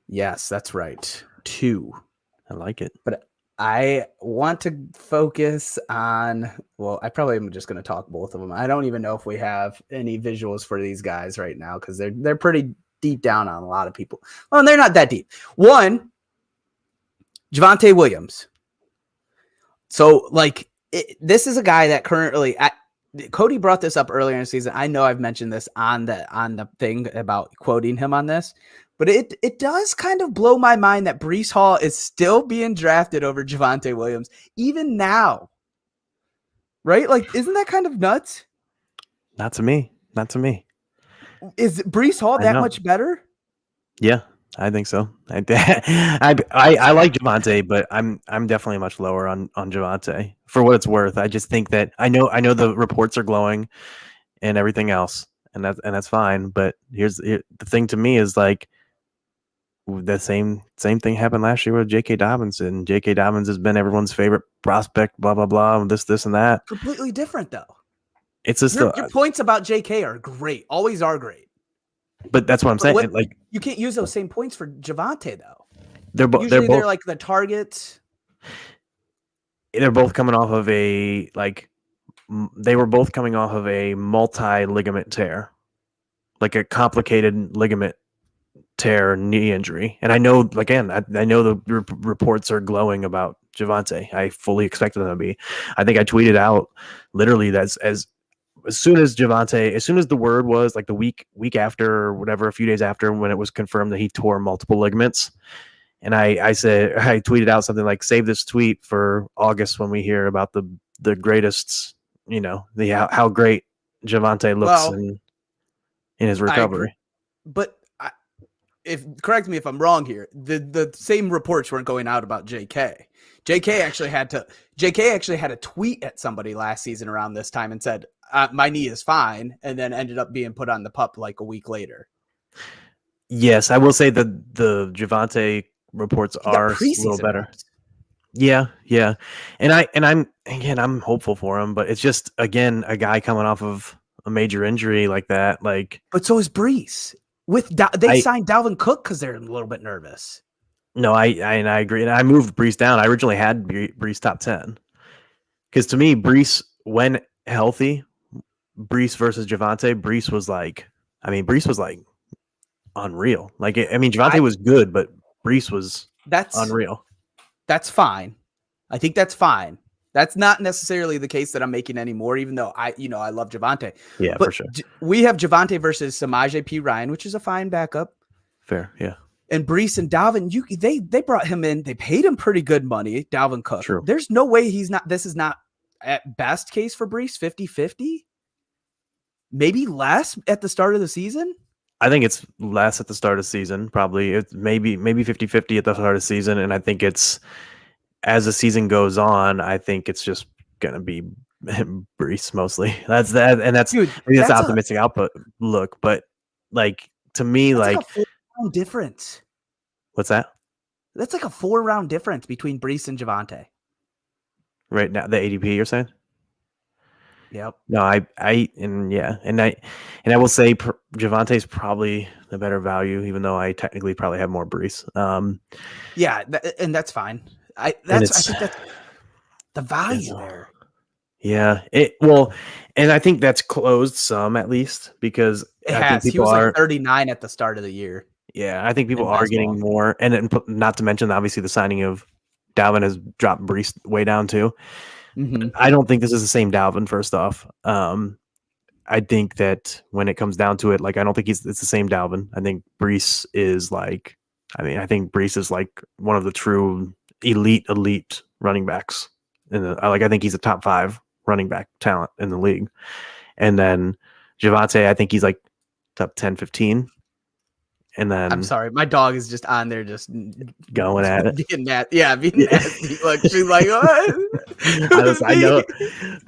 B: Yes, that's right. 2.
C: I like it.
B: But I want to focus on, well, I probably am just going to talk both of them. I don't even know if we have any visuals for these guys right now, because they're pretty deep down on a lot of people. Well, they're not that deep. One, Javonte Williams. So, this is a guy that currently, Cody brought this up earlier in the season. I know I've mentioned this on the thing about quoting him on this. But it does kind of blow my mind that Breece Hall is still being drafted over Javonte Williams, even now. Right? Like, isn't that kind of nuts?
C: Not to me.
B: Is Breece Hall that much better?
C: Yeah, I think so. I like Javonte, but I'm definitely much lower on Javonte for what it's worth. I just think that I know the reports are glowing and everything else, and that's fine. But the thing to me is like, the same thing happened last year with J.K. Dobbins, and J.K. Dobbins has been everyone's favorite prospect, blah, blah, blah, this, and that.
B: Completely different, though.
C: It's just
B: your points about J.K. are great, always are great.
C: But that's what I'm saying.
B: You can't use those same points for Javonte, though.
C: They're both
B: like the targets.
C: They're both coming off of they were both coming off of a multi-ligament tear, like a complicated ligament tear knee injury. And I know, again, I know the reports are glowing about Javonte. I fully expected them to be. I think I tweeted out literally that as soon as the word was like the week after or whatever, a few days after, when it was confirmed that he tore multiple ligaments. And I tweeted out something like, save this tweet for August when we hear about the greatest, how great Javonte looks in his recovery.
B: But correct me if I'm wrong here, the same reports weren't going out about JK. JK actually had a tweet at somebody last season around this time and said, my knee is fine, and then ended up being put on the PUP like a week later.
C: Yes, I will say that the Javonte reports are a little better. Yeah. And I'm hopeful for him, but it's just, again, a guy coming off of a major injury like that. But
B: so is Breece. They signed Dalvin Cook because they're a little bit nervous.
C: No, I agree. And I moved Brees down. I originally had Brees top 10 because to me, Brees, when healthy, Brees versus Javante, Brees was like unreal. Javante
B: I
C: was good, but Brees was
B: that's
C: unreal.
B: that's fine. I think that's fine. That's not necessarily the case that I'm making anymore, even though I love Javante.
C: Yeah, for
B: But
C: sure.
B: we have Javante versus Samaje P. Ryan, which is a fine backup.
C: Fair. Yeah.
B: And Brees and Dalvin, they brought him in. They paid him pretty good money, Dalvin Cook.
C: True.
B: There's no way this is not at best case for Brees, 50-50. Maybe less at the start of the season.
C: I think it's less at the start of the season. Probably it's maybe 50-50 at the start of the season. And I think it's as the season goes on, I think it's just gonna be Brees mostly. That's that, and
B: Dude,
C: maybe that's
B: that's
C: optimistic output look, but like to me,
B: that's
C: like
B: like a 4-round difference.
C: what's that?
B: That's like a 4-round difference between Brees and Javante.
C: Right now, the ADP you're saying?
B: Yep.
C: No, and I will say Javante's probably the better value, even though I technically probably have more Brees.
B: Yeah, and that's fine. I think that's the value there.
C: Yeah, and I think that's closed some at least because
B: It
C: I
B: has.
C: think
B: He
C: people
B: was
C: are.
B: like 39 at the start of the year.
C: Yeah, I think people
B: in
C: are
B: best
C: getting
B: ball.
C: more, and then, not to mention obviously the signing of Dalvin has dropped Brees way down too.
B: Mhm.
C: I don't think this is the same Dalvin. First off, I think that when it comes down to it, like I don't think it's the same Dalvin. I think Brees is like, I think Brees is like one of the true elite running backs. I think he's a top 5 running back talent in the league. And then Javante, I think he's like top 10, 15. And then
B: I'm sorry, my dog is just on there, just
C: going at it.
B: being nasty. Yeah, being nasty. Look, she's like, what?
C: I know.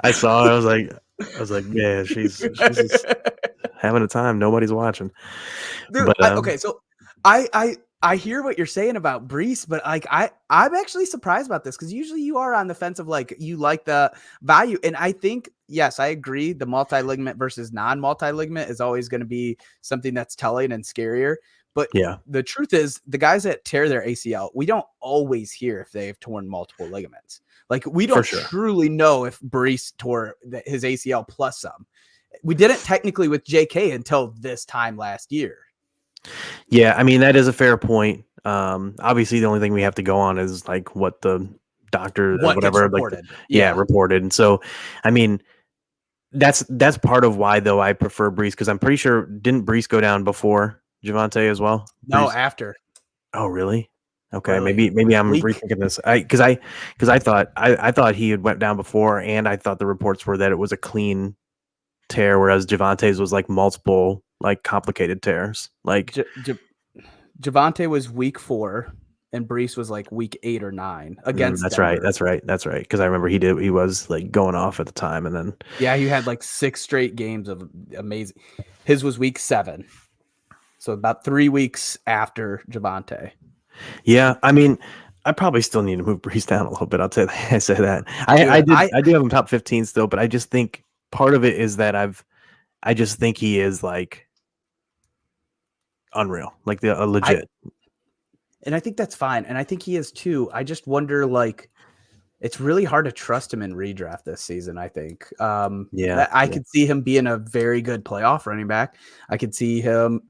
C: I saw her. I was like, yeah, she's just having a time. Nobody's watching.
B: Dude,
C: But
B: okay, so I hear what you're saying about Brees, but like I'm actually surprised about this because usually you are on the fence of like you like the value, and I think yes, I agree. The multi-ligament versus non-multi-ligament is always going to be something that's telling and scarier. But
C: yeah,
B: the truth is, the guys that tear their ACL, we don't always hear if they've torn multiple ligaments. Like we don't truly know if Brees tore his ACL plus some. We didn't technically with JK until this time last year.
C: yeah. I mean, that is a fair point. Obviously, the only thing we have to go on is like what the doctor or whatever
B: reported.
C: Reported. And so, I mean, that's part of why though I prefer Brees because I'm pretty sure didn't Brees go down before Javante as well?
B: No,
C: Brees?
B: after.
C: Oh, really? Okay,
B: Really?
C: maybe I'm rethinking this. Because I thought he had went down before, and I thought the reports were that it was a clean tear, whereas Javante's was like multiple like complicated tears. Like
B: Javante was week 4, and Brees was like week 8 or 9 against.
C: That's
B: Denver.
C: right. Because I remember he was like going off at the time, and then
B: he had like 6 straight games of amazing. His was week 7, so about 3 weeks after Javante.
C: Yeah, I mean, I probably still need to move Brees down a little bit. I say that. I do have him top 15 still, but I just think part of it is that I just think he is like unreal, like a legit.
B: And I think that's fine, and I think he is too. I just wonder, like, it's really hard to trust him in redraft this season. I think, I could see him being a very good playoff running back. I could see him.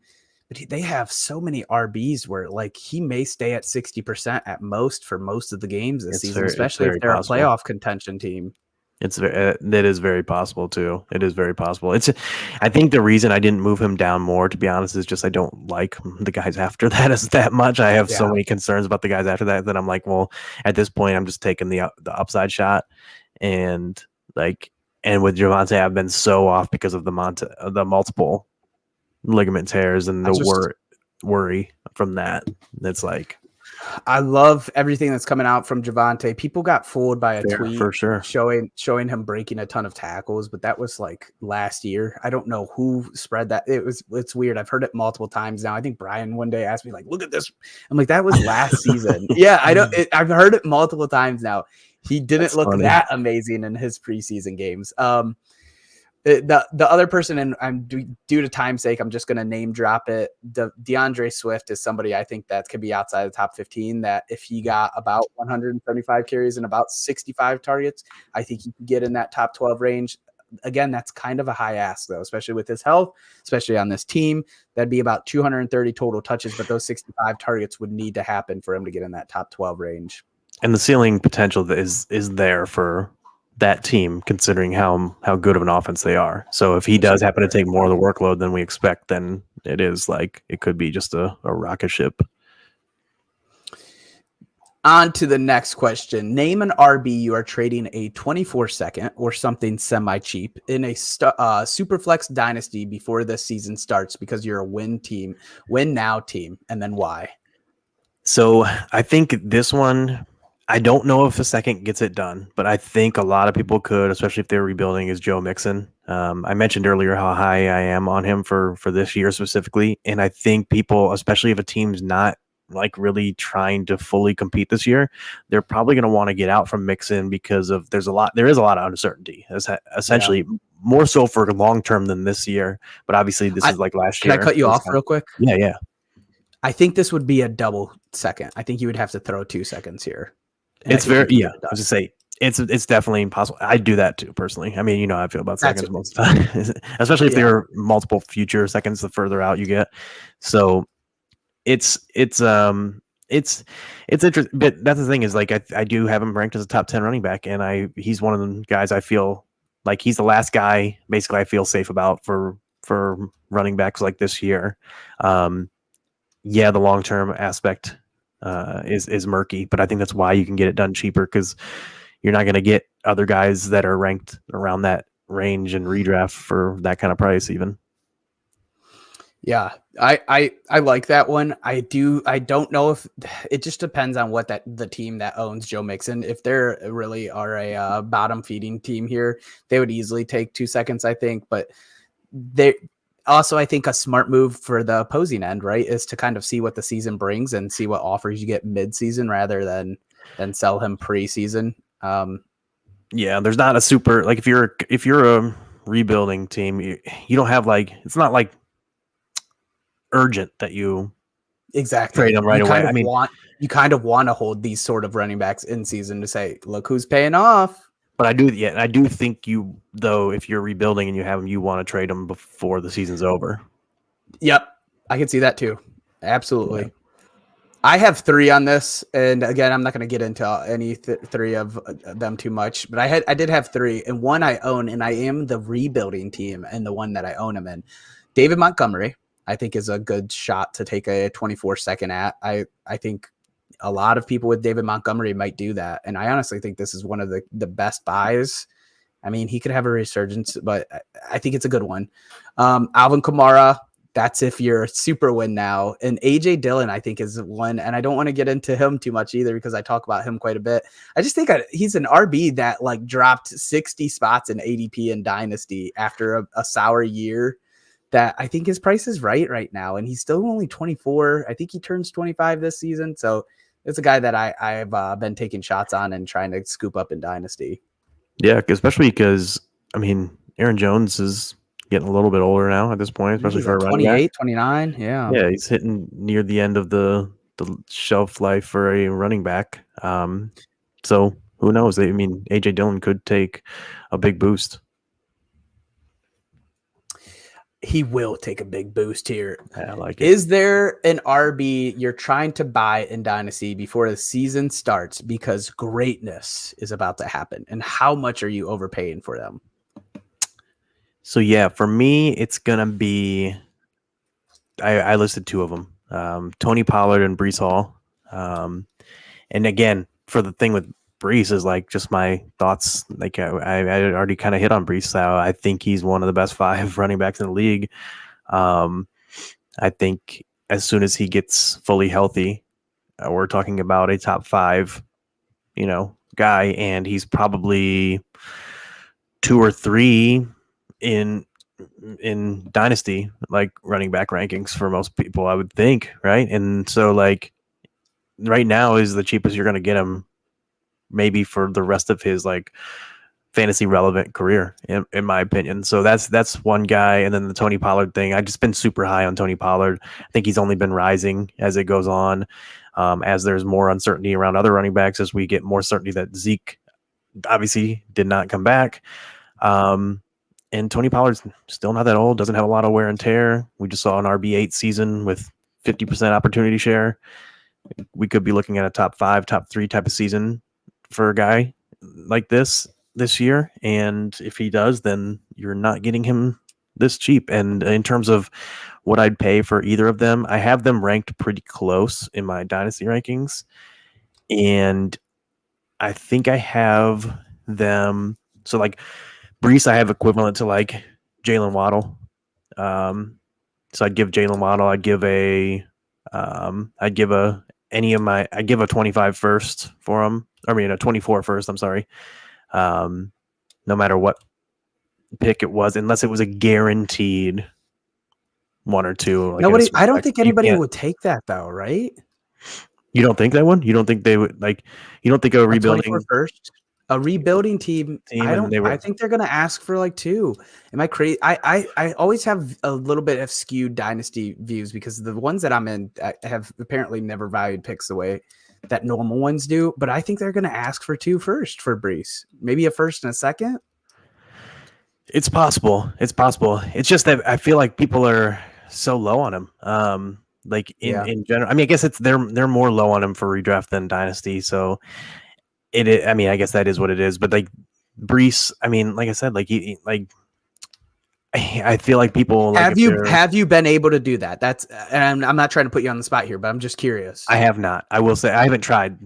B: But they have so many RBs where like he may stay at 60% at most for most of the games this season, especially if they're a playoff contention team.
C: That is very possible too. It is very possible. I think the reason I didn't move him down more, to be honest, is just I don't like the guys after that much. I have so many concerns about the guys after that I'm like, well, at this point, I'm just taking the upside shot, and with Javante, I've been so off because of the multiple ligament tears and the worry from that. It's like
B: I love everything that's coming out from Javante. People got fooled by a tweet
C: for sure
B: showing him breaking a ton of tackles, but that was like last year. I don't know who spread that. It's weird. I've heard it multiple times now. I think Brian one day asked me like, "Look at this." I'm like, "That was last season." Yeah, I've heard it multiple times now. He didn't look that amazing in his preseason games. The other person, and due to time's sake, I'm just going to name drop it. DeAndre Swift is somebody I think that could be outside the top 15, that if he got about 175 carries and about 65 targets, I think he could get in that top 12 range. Again, that's kind of a high ask, though, especially with his health, especially on this team. That'd be about 230 total touches, but those 65 targets would need to happen for him to get in that top 12 range.
C: And the ceiling potential is there for that team, considering how good of an offense they are. So if he does happen to take more of the workload than we expect, then it is like it could be just a rocket ship.
B: On to the next question. Name an RB you are trading a 24-second or something semi-cheap in a Superflex Dynasty before the season starts because you're a win now team, and then why?
C: So I think this one, I don't know if a second gets it done, but I think a lot of people could, especially if they're rebuilding, is Joe Mixon. I mentioned earlier how high I am on him for this year specifically. And I think people, especially if a team's not like really trying to fully compete this year, they're probably going to want to get out from Mixon because there is a lot of uncertainty, essentially more so for long term than this year. But obviously this is like last year.
B: Can I cut you off real quick?
C: Yeah.
B: I think this would be a double second. I think you would have to throw 2 seconds here.
C: It's very, I was just say it's definitely impossible. I do that too personally. I mean, you know how I feel about seconds most of the time, especially if there are multiple future seconds. The further out you get, so it's interesting. But that's the thing is like I do have him ranked as a top 10 running back, and he's one of the guys I feel like he's the last guy basically I feel safe about for running backs like this year. The long term aspect is murky, but I think that's why you can get it done cheaper, because you're not going to get other guys that are ranked around that range and redraft for that kind of price even.
B: Yeah, I like that one. I don't know if it just depends on what the team that owns Joe Mixon. If they're really are a bottom feeding team here, they would easily take 2 seconds, I think. But they also, I think a smart move for the opposing end, right, is to kind of see what the season brings and see what offers you get mid-season rather than sell him preseason.
C: There's not a super, like if you're a rebuilding team, you don't have like, it's not like urgent that you trade them right away.
B: You kind of want to hold these sort of running backs in season to say, look who's paying off.
C: But I do think if you're rebuilding and you have them, you want to trade them before the season's over.
B: Yep, I can see that too. Absolutely. Yeah. I have 3 on this, and again, I'm not going to get into any 3 of them too much, but I did have 3, and one I own, and I am the rebuilding team, and the one that I own him in. David Montgomery, I think, is a good shot to take a 24-second at. I think a lot of people with David Montgomery might do that, and I honestly think this is one of the best buys. I mean, he could have a resurgence, but I think it's a good one. Alvin Kamara, that's if you're a super win now. And A.J. Dillon, I think, is one, and I don't want to get into him too much either because I talk about him quite a bit. I just think he's an RB that like dropped 60 spots in ADP and Dynasty after a sour year. That I think his price is right now, and he's still only 24. I think he turns 25 this season, so it's a guy that I've been taking shots on and trying to scoop up in Dynasty.
C: Yeah, especially because, I mean, Aaron Jones is getting a little bit older now at this point, especially for a running back.
B: 28, 29, yeah.
C: Yeah, he's hitting near the end of the shelf life for a running back. So who knows? I mean, A.J. Dillon could take a big boost.
B: He will take a big boost here.
C: I like it.
B: Is there an RB you're trying to buy in Dynasty before the season starts because greatness is about to happen? And how much are you overpaying for them?
C: So, yeah, for me, it's going to be I listed 2 of them, Tony Pollard and Breece Hall. And again, for the thing with Breece is like just my thoughts. Like I already kind of hit on Breece. So I think he's one of the best 5 running backs in the league. I think as soon as he gets fully healthy, we're talking about a top 5, guy, and he's probably 2 or 3 in Dynasty, like running back rankings for most people, I would think, right? And so like right now is the cheapest you're going to get him. Maybe for the rest of his like fantasy relevant career in my opinion. So that's one guy. And then the Tony Pollard thing, I've just been super high on Tony Pollard. I think he's only been rising as it goes on, as there's more uncertainty around other running backs, as we get more certainty that Zeke obviously did not come back. And Tony Pollard's still not that old, doesn't have a lot of wear and tear. We just saw an RB8 season with 50% opportunity share. We could be looking at a top 5, top 3 type of season for a guy like this year. And if he does, then you're not getting him this cheap. And in terms of what I'd pay for either of them, I have them ranked pretty close in my dynasty rankings. And I think I have them. So like Brees, I have equivalent to like Jalen Waddle. So I'd give Jalen Waddle, I'd give a 25 first for him. I mean, a 24 first, I'm sorry. No matter what pick it was, unless it was a guaranteed 1 or 2. Like
B: I don't think anybody would take that though, right?
C: You don't think that one? You don't think they would like? You don't think a rebuilding
B: first? A rebuilding team I think they're gonna ask for like 2. Am I crazy? I always have a little bit of skewed dynasty views because the ones that I'm in have apparently never valued picks the way that normal ones do. But I think they're gonna ask for 2 first for Brees, maybe a first and a second.
C: It's possible. It's possible. It's just that I feel like people are so low on him. Like in general, I mean, I guess they're more low on him for redraft than dynasty. So I mean, I guess that is what it is. But like Brees, I mean, like I said, I feel like people
B: have you been able to do that? That's, and I'm not trying to put you on the spot here, but I'm just curious.
C: I have not. I will say I haven't tried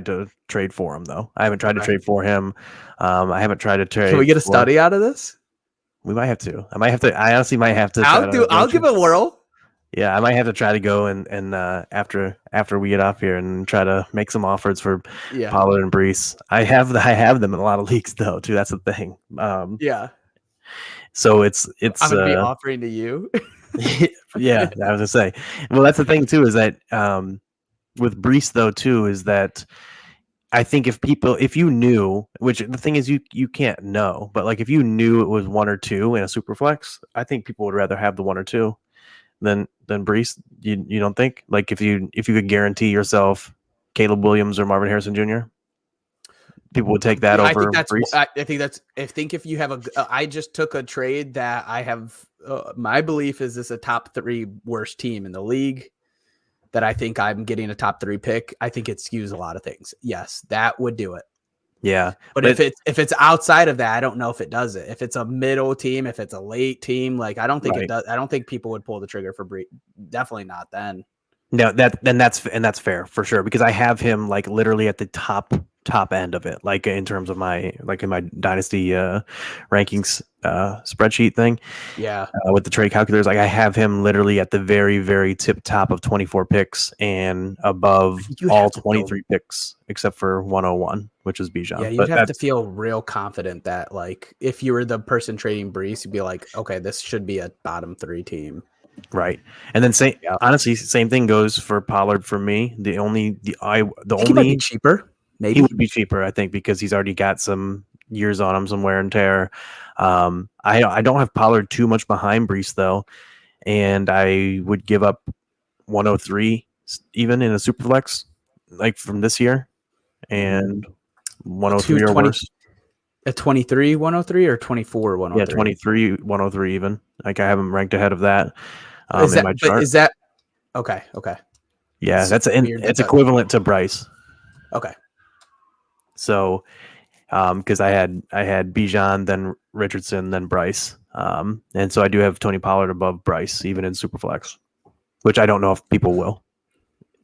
C: to trade for him though. I haven't tried to trade for him. I haven't tried to trade.
B: Can we get a study out of this?
C: We might have to. I honestly might have to.
B: I'll give it a whirl.
C: Yeah, I might have to try to go and after we get off here and try to make some offers for Pollard and Brees. I have them in a lot of leagues though too. That's the thing. So it's
B: I'm gonna be offering to you.
C: Yeah, I was gonna say. Well, that's the thing too, is that with Brees though too, is that I think if you knew, which the thing is you can't know, but like if you knew it was 1 or 2 in a super flex, I think people would rather have the 1 or 2 than Brees. You don't think? Like if you could guarantee yourself Caleb Williams or Marvin Harrison Jr., people would take that over Brees.
B: I think if you have I just took a trade that I have. My belief is this a top 3 worst team in the league. That I think I'm getting a top 3 pick. I think it skews a lot of things. Yes, that would do it.
C: Yeah,
B: but if it's outside of that, I don't know if it does it. If it's a middle team, if it's a late team, like I don't think it does. I don't think people would pull the trigger for Brees. Definitely not then.
C: No, that's fair for sure, because I have him like literally at the top end of it, like in terms of my in my dynasty rankings spreadsheet thing.
B: Yeah,
C: with the trade calculators, like I have him literally at the very, very tip top of 24 picks and above all 23 picks except for 101, which is Bijan.
B: Yeah, you'd have to feel real confident that like if you were the person trading Brees, you'd be like, okay, this should be a bottom 3 team.
C: Right. And then honestly, same thing goes for Pollard for me. He might be
B: cheaper. Maybe
C: he would be cheaper, I think, because he's already got some years on him, some wear and tear. I don't have Pollard too much behind Brees though, and I would give up 103 even in a super flex like from this year, and 103 or worse.
B: A 23 103 or 24 103?
C: Yeah, 23 103 even. Like I have him ranked ahead of that.
B: In
C: my chart.
B: Is that okay?
C: Yeah, it's equivalent to Bryce.
B: Okay.
C: So, because I had Bijan, then Richardson, then Bryce, and so I do have Tony Pollard above Bryce, even in Superflex, which I don't know if people will.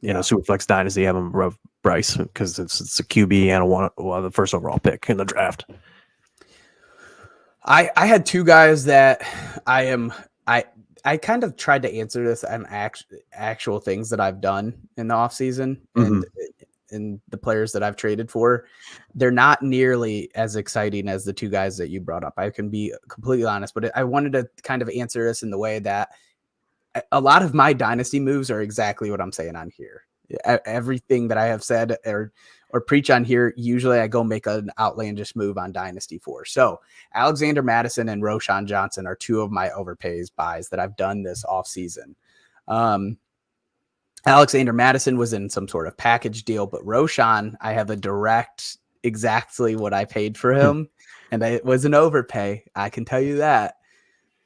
C: Superflex Dynasty have him above Bryce because it's a QB and the first overall pick in the draft.
B: I had 2 guys that I kind of tried to answer this on actual things that I've done in the offseason and the players that I've traded for. They're not nearly as exciting as the 2 guys that you brought up. I can be completely honest, but I wanted to kind of answer this in the way that a lot of my dynasty moves are exactly what I'm saying on here. Everything that I have said or or preach on here, usually I go make an outlandish move on Dynasty 4. So Alexander Madison and Roshan Johnson are two of my overpays buys that I've done this off season. Alexander Madison was in some sort of package deal, but Roshan, I have a direct exactly what I paid for him, and it was an overpay. I can tell you that.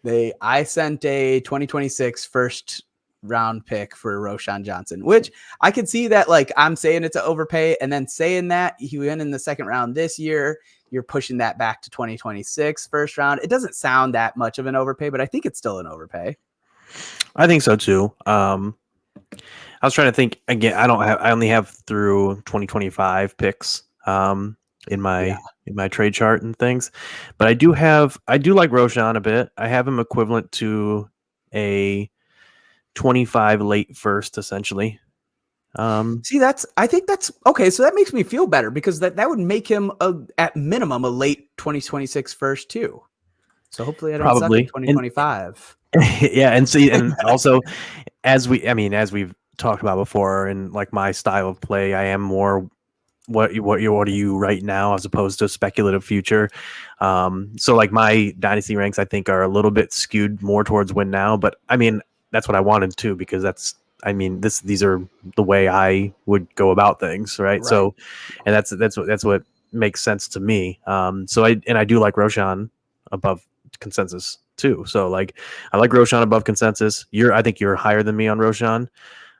B: I sent a 2026 first round pick for Roshan Johnson, which I could see that, like, I'm saying it's an overpay, and then saying that he went in the second round this year, you're pushing that back to 2026 first round. It doesn't sound that much of an overpay, but I think it's still an overpay.
C: I think so too. I was trying to think again. I only have through 2025 picks in my trade chart and things, but I do like Roshan a bit. I have him equivalent to a 25 late first, essentially.
B: I think that's okay. So that makes me feel better, because that would make him at minimum a late 2026 first too. So hopefully I don't suck in 2025.
C: Yeah, and see, and also as we've talked about before, and like my style of play, I am more what are you right now as opposed to speculative future. So like my dynasty ranks, I think, are a little bit skewed more towards win now, but I mean that's what I wanted to, because these are the way I would go about things, right? So, and that's what makes sense to me. So I do like Roshan above consensus too. So like I like Roshan above consensus. I think you're higher than me on Roshan.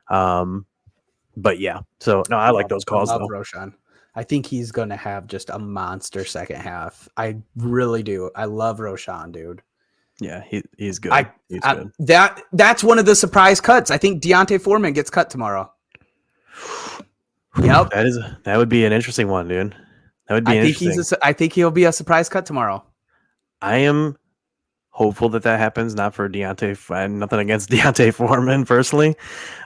C: But yeah, so no, I like those calls though.
B: Roshan. I think he's gonna have just a monster second half. I really do. I love Roshan, dude.
C: Yeah, he's good. He's good.
B: That's one of the surprise cuts. I think Deontay Foreman gets cut tomorrow. Yep,
C: that would be an interesting one, dude. That would be interesting.
B: I think he'll be a surprise cut tomorrow.
C: I am hopeful that happens. Not for Deontay. Nothing against Deontay Foreman personally.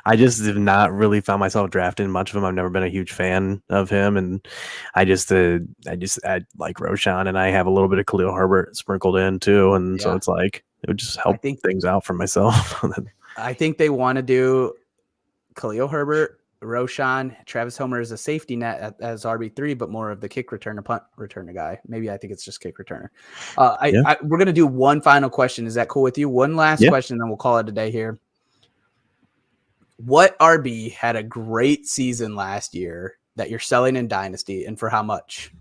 C: I just have not really found myself drafting much of him. I've never been a huge fan of him, and I like Roshan, and I have a little bit of Khalil Herbert sprinkled in too, and so it's like it would just help things out for myself.
B: I think they want to do Khalil Herbert, Roshan, Travis Homer as a safety net as RB3, but more of the kick returner, punt returner guy. Maybe I think it's just kick returner. We're going to do one final question. Is that cool with you? One last question, then we'll call it a day here. What RB had a great season last year that you're selling in Dynasty, and for how much?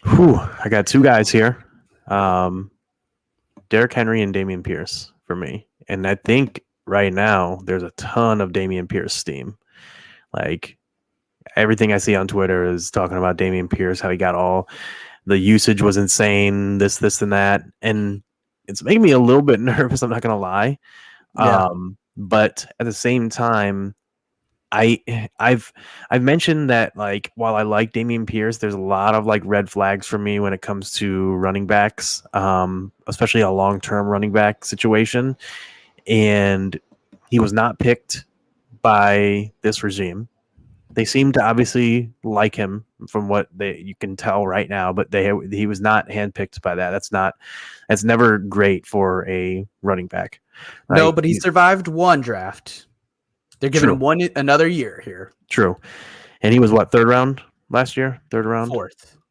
C: I got two guys here. Derrick Henry and Dameon Pierce for me. And I think right now there's a ton of Dameon Pierce steam. Like everything I see on Twitter is talking about Dameon Pierce, how he got all the usage was insane, this and that. And it's making me a little bit nervous, I'm not going to lie. Yeah. But at the same time, I've mentioned that, like, while I like Dameon Pierce, there's a lot of like red flags for me when it comes to running backs, especially a long-term running back situation. And he was not picked by this regime. They seem to obviously like him from what you can tell right now, but he was not handpicked by that. That's never great for a running back. Right?
B: No, but he survived one draft. They're giving him another year here.
C: True. And he was what, third round last year? Third round?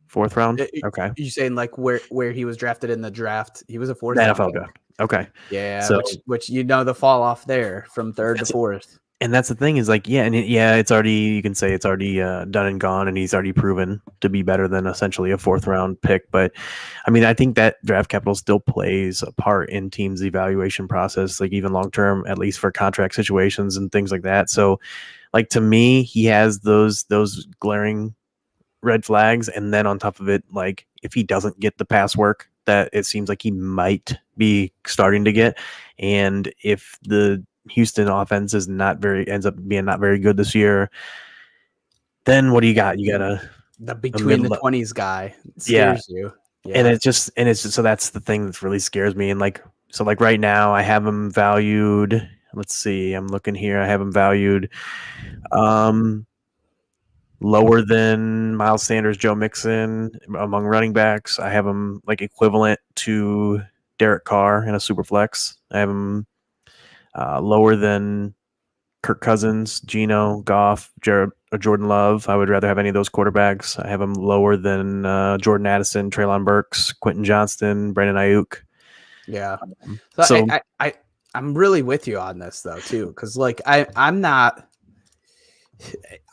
C: Fourth round? Okay.
B: You saying like where he was drafted in the draft? He was a fourth
C: NFL guy. Okay.
B: Yeah, so, which the fall off there from third to fourth.
C: And that's the thing is like, it's already, you can say it's already done and gone, and he's already proven to be better than essentially a fourth round pick. But I mean, I think that draft capital still plays a part in teams' evaluation process, like even long term, at least for contract situations and things like that. So like to me, he has those glaring red flags. And then on top of it, like if he doesn't get the pass work that it seems like he might be starting to get, and if the Houston offense ends up being not very good this year, then what do you got? You got
B: the between the 20s guy. Scares you. Yeah.
C: And it's just so that's the thing that really scares me. And like right now I have him valued. Let's see, I'm looking here. I have him valued lower than Miles Sanders, Joe Mixon among running backs. I have him like equivalent to Derek Carr in a super flex. I have him lower than Kirk Cousins, Geno, Goff, Jordan Love. I would rather have any of those quarterbacks. I have them lower than Jordan Addison, Treylon Burks, Quentin Johnston, Brandon Ayuk.
B: Yeah. So,
C: So
B: I'm really with you on this though too, because like I'm not.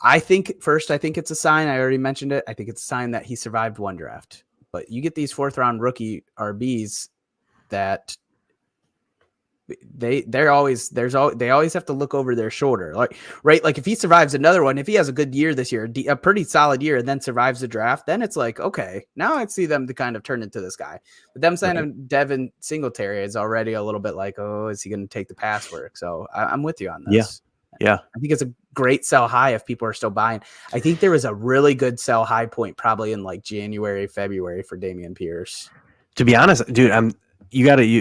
B: I think it's a sign. I already mentioned it. I think it's a sign that he survived one draft. But you get these 4th round rookie RBs that they always have to look over their shoulder, like right, like if he survives another one, if he has a good year this year, a pretty solid year, and then survives the draft, then it's like, okay, now I see them to kind of turn into this guy. But them saying right. Devin Singletary is already a little bit like, oh, is he going to take the pass work? So I'm with you on this.
C: Yeah,
B: I think it's a great sell high if people are still buying. I think there was a really good sell high point probably in like January, February for Dameon Pierce.
C: To be honest, dude,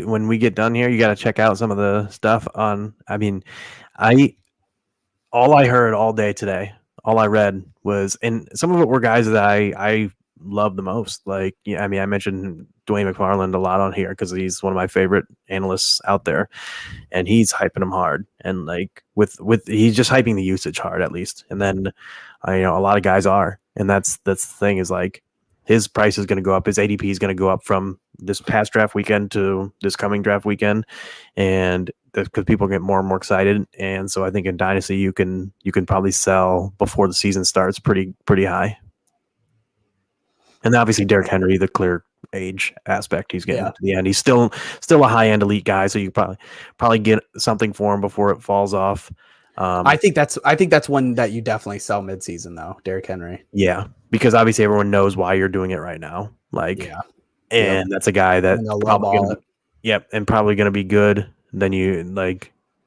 C: when we get done here, you gotta check out some of the stuff on. I mean, all I heard all day today, all I read was, and some of it were guys that I love the most. Like, yeah, I mean, I mentioned Dwayne McFarland a lot on here because he's one of my favorite analysts out there, and he's hyping him hard. And like with he's just hyping the usage hard at least. And then, a lot of guys are, and that's the thing is like his price is going to go up, his ADP is going to go up from this past draft weekend to this coming draft weekend, and because people get more and more excited. And so I think in Dynasty you can probably sell before the season starts pretty high. And obviously Derrick Henry, the clear age aspect, he's getting to the end. He's still a high end elite guy, so you probably get something for him before it falls off.
B: I think that's one that you definitely sell midseason though, Derrick Henry.
C: Yeah, because obviously everyone knows why you're doing it right now. Like, and that's a guy that probably going to be good.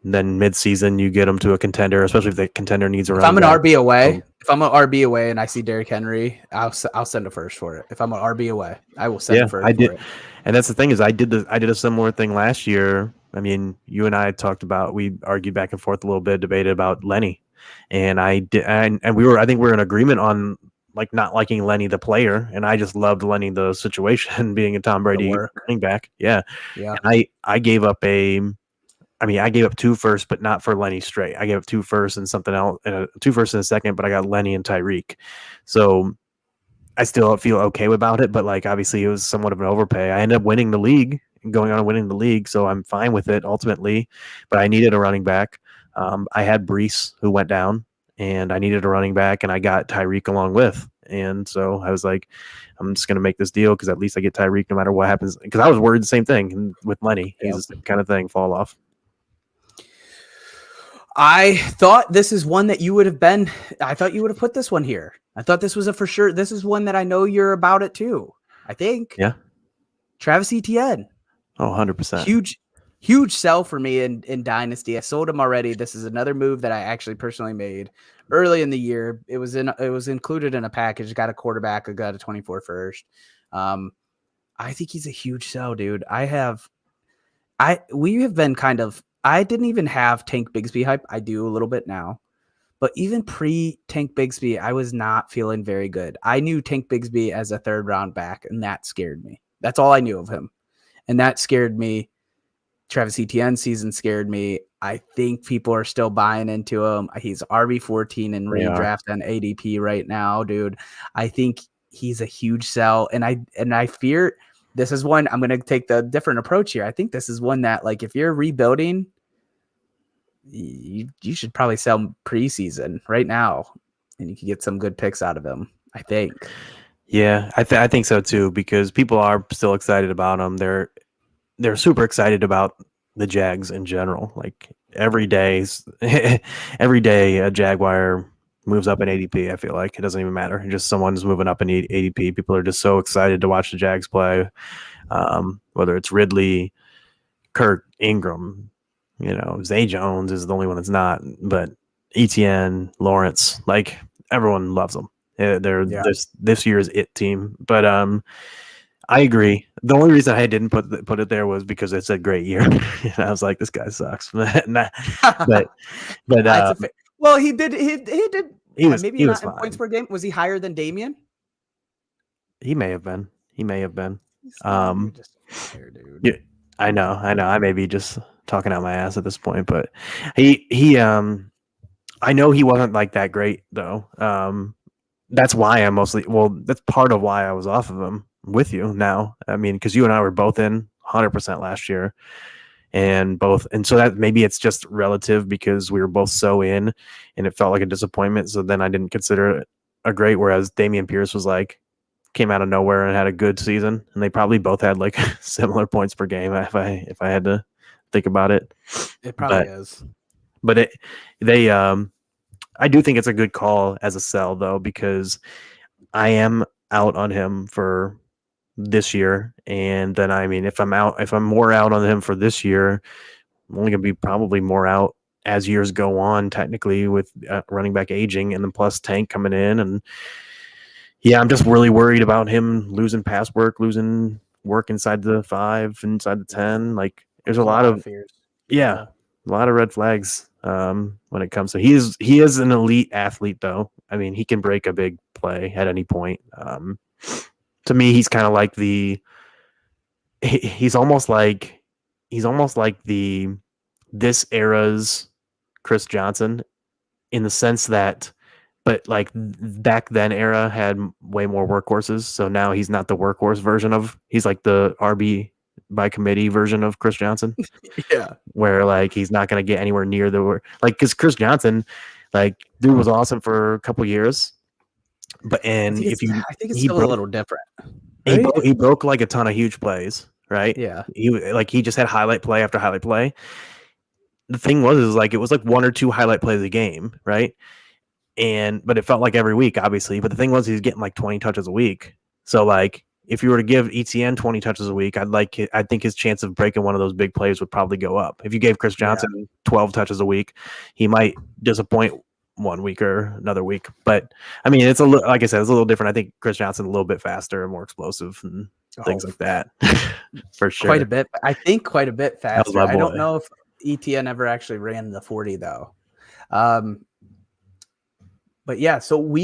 C: Then mid-season you get him to a contender, especially if the contender needs a run.
B: If I'm an RB away, and I see Derrick Henry, I'll send a first for it. If I'm an RB away, I will send a first for it.
C: And that's the thing is I did a similar thing last year. I mean, you and I we argued back and forth a little bit, debated about Lenny, and I think we were in agreement on like not liking Lenny the player, and I just loved Lenny the situation, being a Tom Brady running back. Yeah. And I gave up I gave up 2 firsts, but not for Lenny straight. I gave up 2 firsts and something else, 2 firsts and a second, but I got Lenny and Tyreek. So I still feel okay about it, but like obviously it was somewhat of an overpay. I ended up winning the league, so I'm fine with it ultimately. But I needed a running back. I had Brees who went down, and I needed a running back, and I got Tyreek along with. And so I was like, I'm just going to make this deal because at least I get Tyreek no matter what happens. Because I was worried the same thing with Lenny. He's the kind of thing, fall off.
B: I thought this is one that you would have been. I thought you would have put this one here. I thought this was a for sure. This is one that I know you're about it too. I think.
C: Yeah.
B: Travis Etienne.
C: Oh, 100%.
B: Huge sell for me in Dynasty. I sold him already. This is another move that I actually personally made early in the year. It was included in a package. Got a quarterback. I got a 24 first. I think he's a huge sell, dude. We have been kind of. I didn't even have Tank Bigsby hype. I do a little bit now. But even pre-Tank Bigsby, I was not feeling very good. I knew Tank Bigsby as a 3rd round back, and that scared me. That's all I knew of him. And that scared me. Travis Etienne season scared me. I think people are still buying into him. He's RB14 and redraft on ADP right now, dude. I think he's a huge sell. And I fear – this is one I'm going to take the different approach here. I think this is one that, like, if you're rebuilding, you should probably sell preseason right now, and you can get some good picks out of him, I think.
C: Yeah, I think so too, because people are still excited about him. They're super excited about the Jags in general. Like every day a Jaguar moves up in ADP. I feel like it doesn't even matter. Just someone's moving up in ADP. People are just so excited to watch the Jags play. Whether it's Ridley, Kirk, Ingram, Zay Jones is the only one that's not, but Etienne, Lawrence, like everyone loves them. They're this year's it team. But I agree. The only reason I didn't put it there was because it said great year. And I was like, this guy sucks.
B: Well, he did. He was maybe not in
C: fine.
B: Points per game. Was he higher than Dameon?
C: He may have been.
B: Just here, dude.
C: Yeah, I know. I may be just talking out my ass at this point, but he I know he wasn't like that great though. That's why that's part of why I was off of him with you now. I mean, because you and I were both in 100% last year, and so that maybe it's just relative because we were both so in, and it felt like a disappointment. So then I didn't consider it a great. Whereas Dameon Pierce came out of nowhere and had a good season, and they probably both had like similar points per game if I had to think about it.
B: It probably is.
C: But I do think it's a good call as a sell though, because I am out on him for this year. And then, I mean, if I'm more out on him for this year, I'm only going to be probably more out as years go on, technically, with running back aging and then plus Tank coming in. And yeah, I'm just really worried about him losing pass work, losing work inside the 5, inside the 10. Like there's a lot of
B: fears.
C: Yeah, a lot of red flags when it comes to he is an elite athlete though. I mean, he can break a big play at any point. To me, he's kind of like he's almost like this era's Chris Johnson, in the sense that, but like back then era had way more workhorses. So now he's not the workhorse version he's like the RB by committee version of Chris Johnson.
B: Yeah.
C: Where like he's not going to get anywhere near because Chris Johnson, like, dude was awesome for a couple years. But
B: I think it's still a little different.
C: Right? He broke like a ton of huge plays, right?
B: Yeah.
C: He just had highlight play after highlight play. The thing was it was like 1 or 2 highlight plays a game, right? But it felt like every week, obviously. But the thing was, he was getting like 20 touches a week. So like, if you were to give ETN 20 touches a week, I think his chance of breaking one of those big plays would probably go up. If you gave Chris Johnson 12 touches a week, he might disappoint one week or another week. But I mean, like I said, it's a little different. I think Chris Johnson's a little bit faster and more explosive and things like that. For sure.
B: Quite a bit. I think quite a bit faster.
C: I
B: don't know if ETN ever actually ran the 40 though. But yeah, so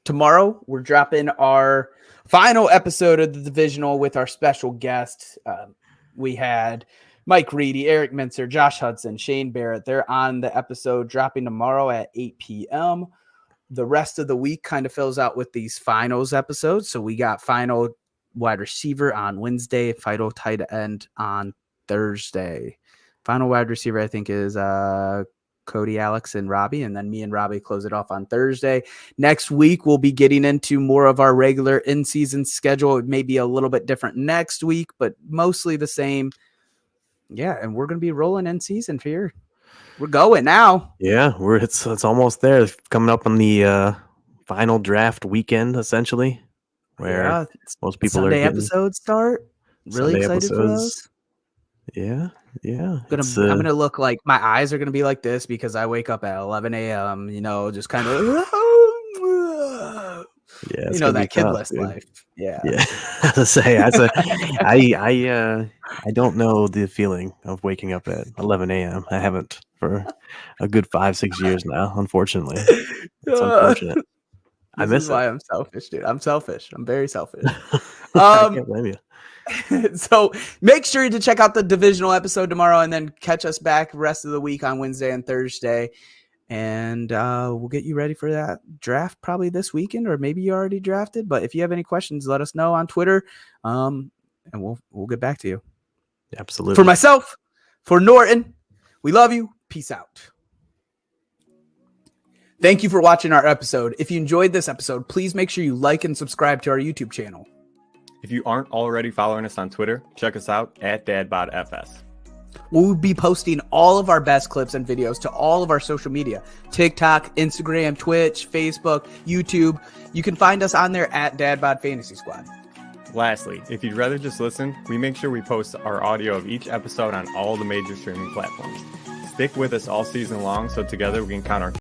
B: tomorrow we're dropping our final episode of the divisional with our special guest. We had Mike Reedy, Eric Mincer, Josh Hudson, Shane Barrett. They're on the episode dropping tomorrow at 8 p.m. The rest of the week kind of fills out with these finals episodes. So we got final wide receiver on Wednesday, final tight end on Thursday. Final wide receiver, I think, is Cody, Alex, and Robbie, and then me and Robbie close it off on Thursday. Next week, we'll be getting into more of our regular in-season schedule. It may be a little bit different next week, but mostly the same. Yeah, and we're going to be rolling in season here. We're going now. Yeah,
C: it's almost there. It's coming up on the final draft weekend, essentially, where most people
B: Sunday
C: are getting
B: episodes start. Really
C: Sunday
B: excited for those.
C: Yeah.
B: I'm gonna look like my eyes are gonna be like this because I wake up at 11 a.m. Just kind of that kidless life. Yeah.
C: I was to say I don't know the feeling of waking up at 11 a.m. I haven't for a good 5-6 years now. Unfortunately, it's unfortunate. I miss
B: why I'm selfish, dude. I'm selfish. I'm very selfish.
C: I can't blame you.
B: So make sure to check out the divisional episode tomorrow and then catch us back rest of the week on Wednesday and Thursday. And we'll get you ready for that draft probably this weekend, or maybe you already drafted. But if you have any questions, let us know on Twitter. And we'll get back to you.
C: Absolutely.
B: For myself, for Norton, we love you. Peace out. Thank you for watching our episode. If you enjoyed this episode, please make sure you like and subscribe to our YouTube channel.
D: If you aren't already following us on Twitter, check us out at Dad Bod FS.
B: We'll be posting all of our best clips and videos to all of our social media: TikTok, Instagram, Twitch, Facebook, YouTube. You can find us on there at Dad Bod Fantasy Squad.
D: Lastly, if you'd rather just listen, we make sure we post our audio of each episode on all the major streaming platforms. Stick with us all season long so together we can count our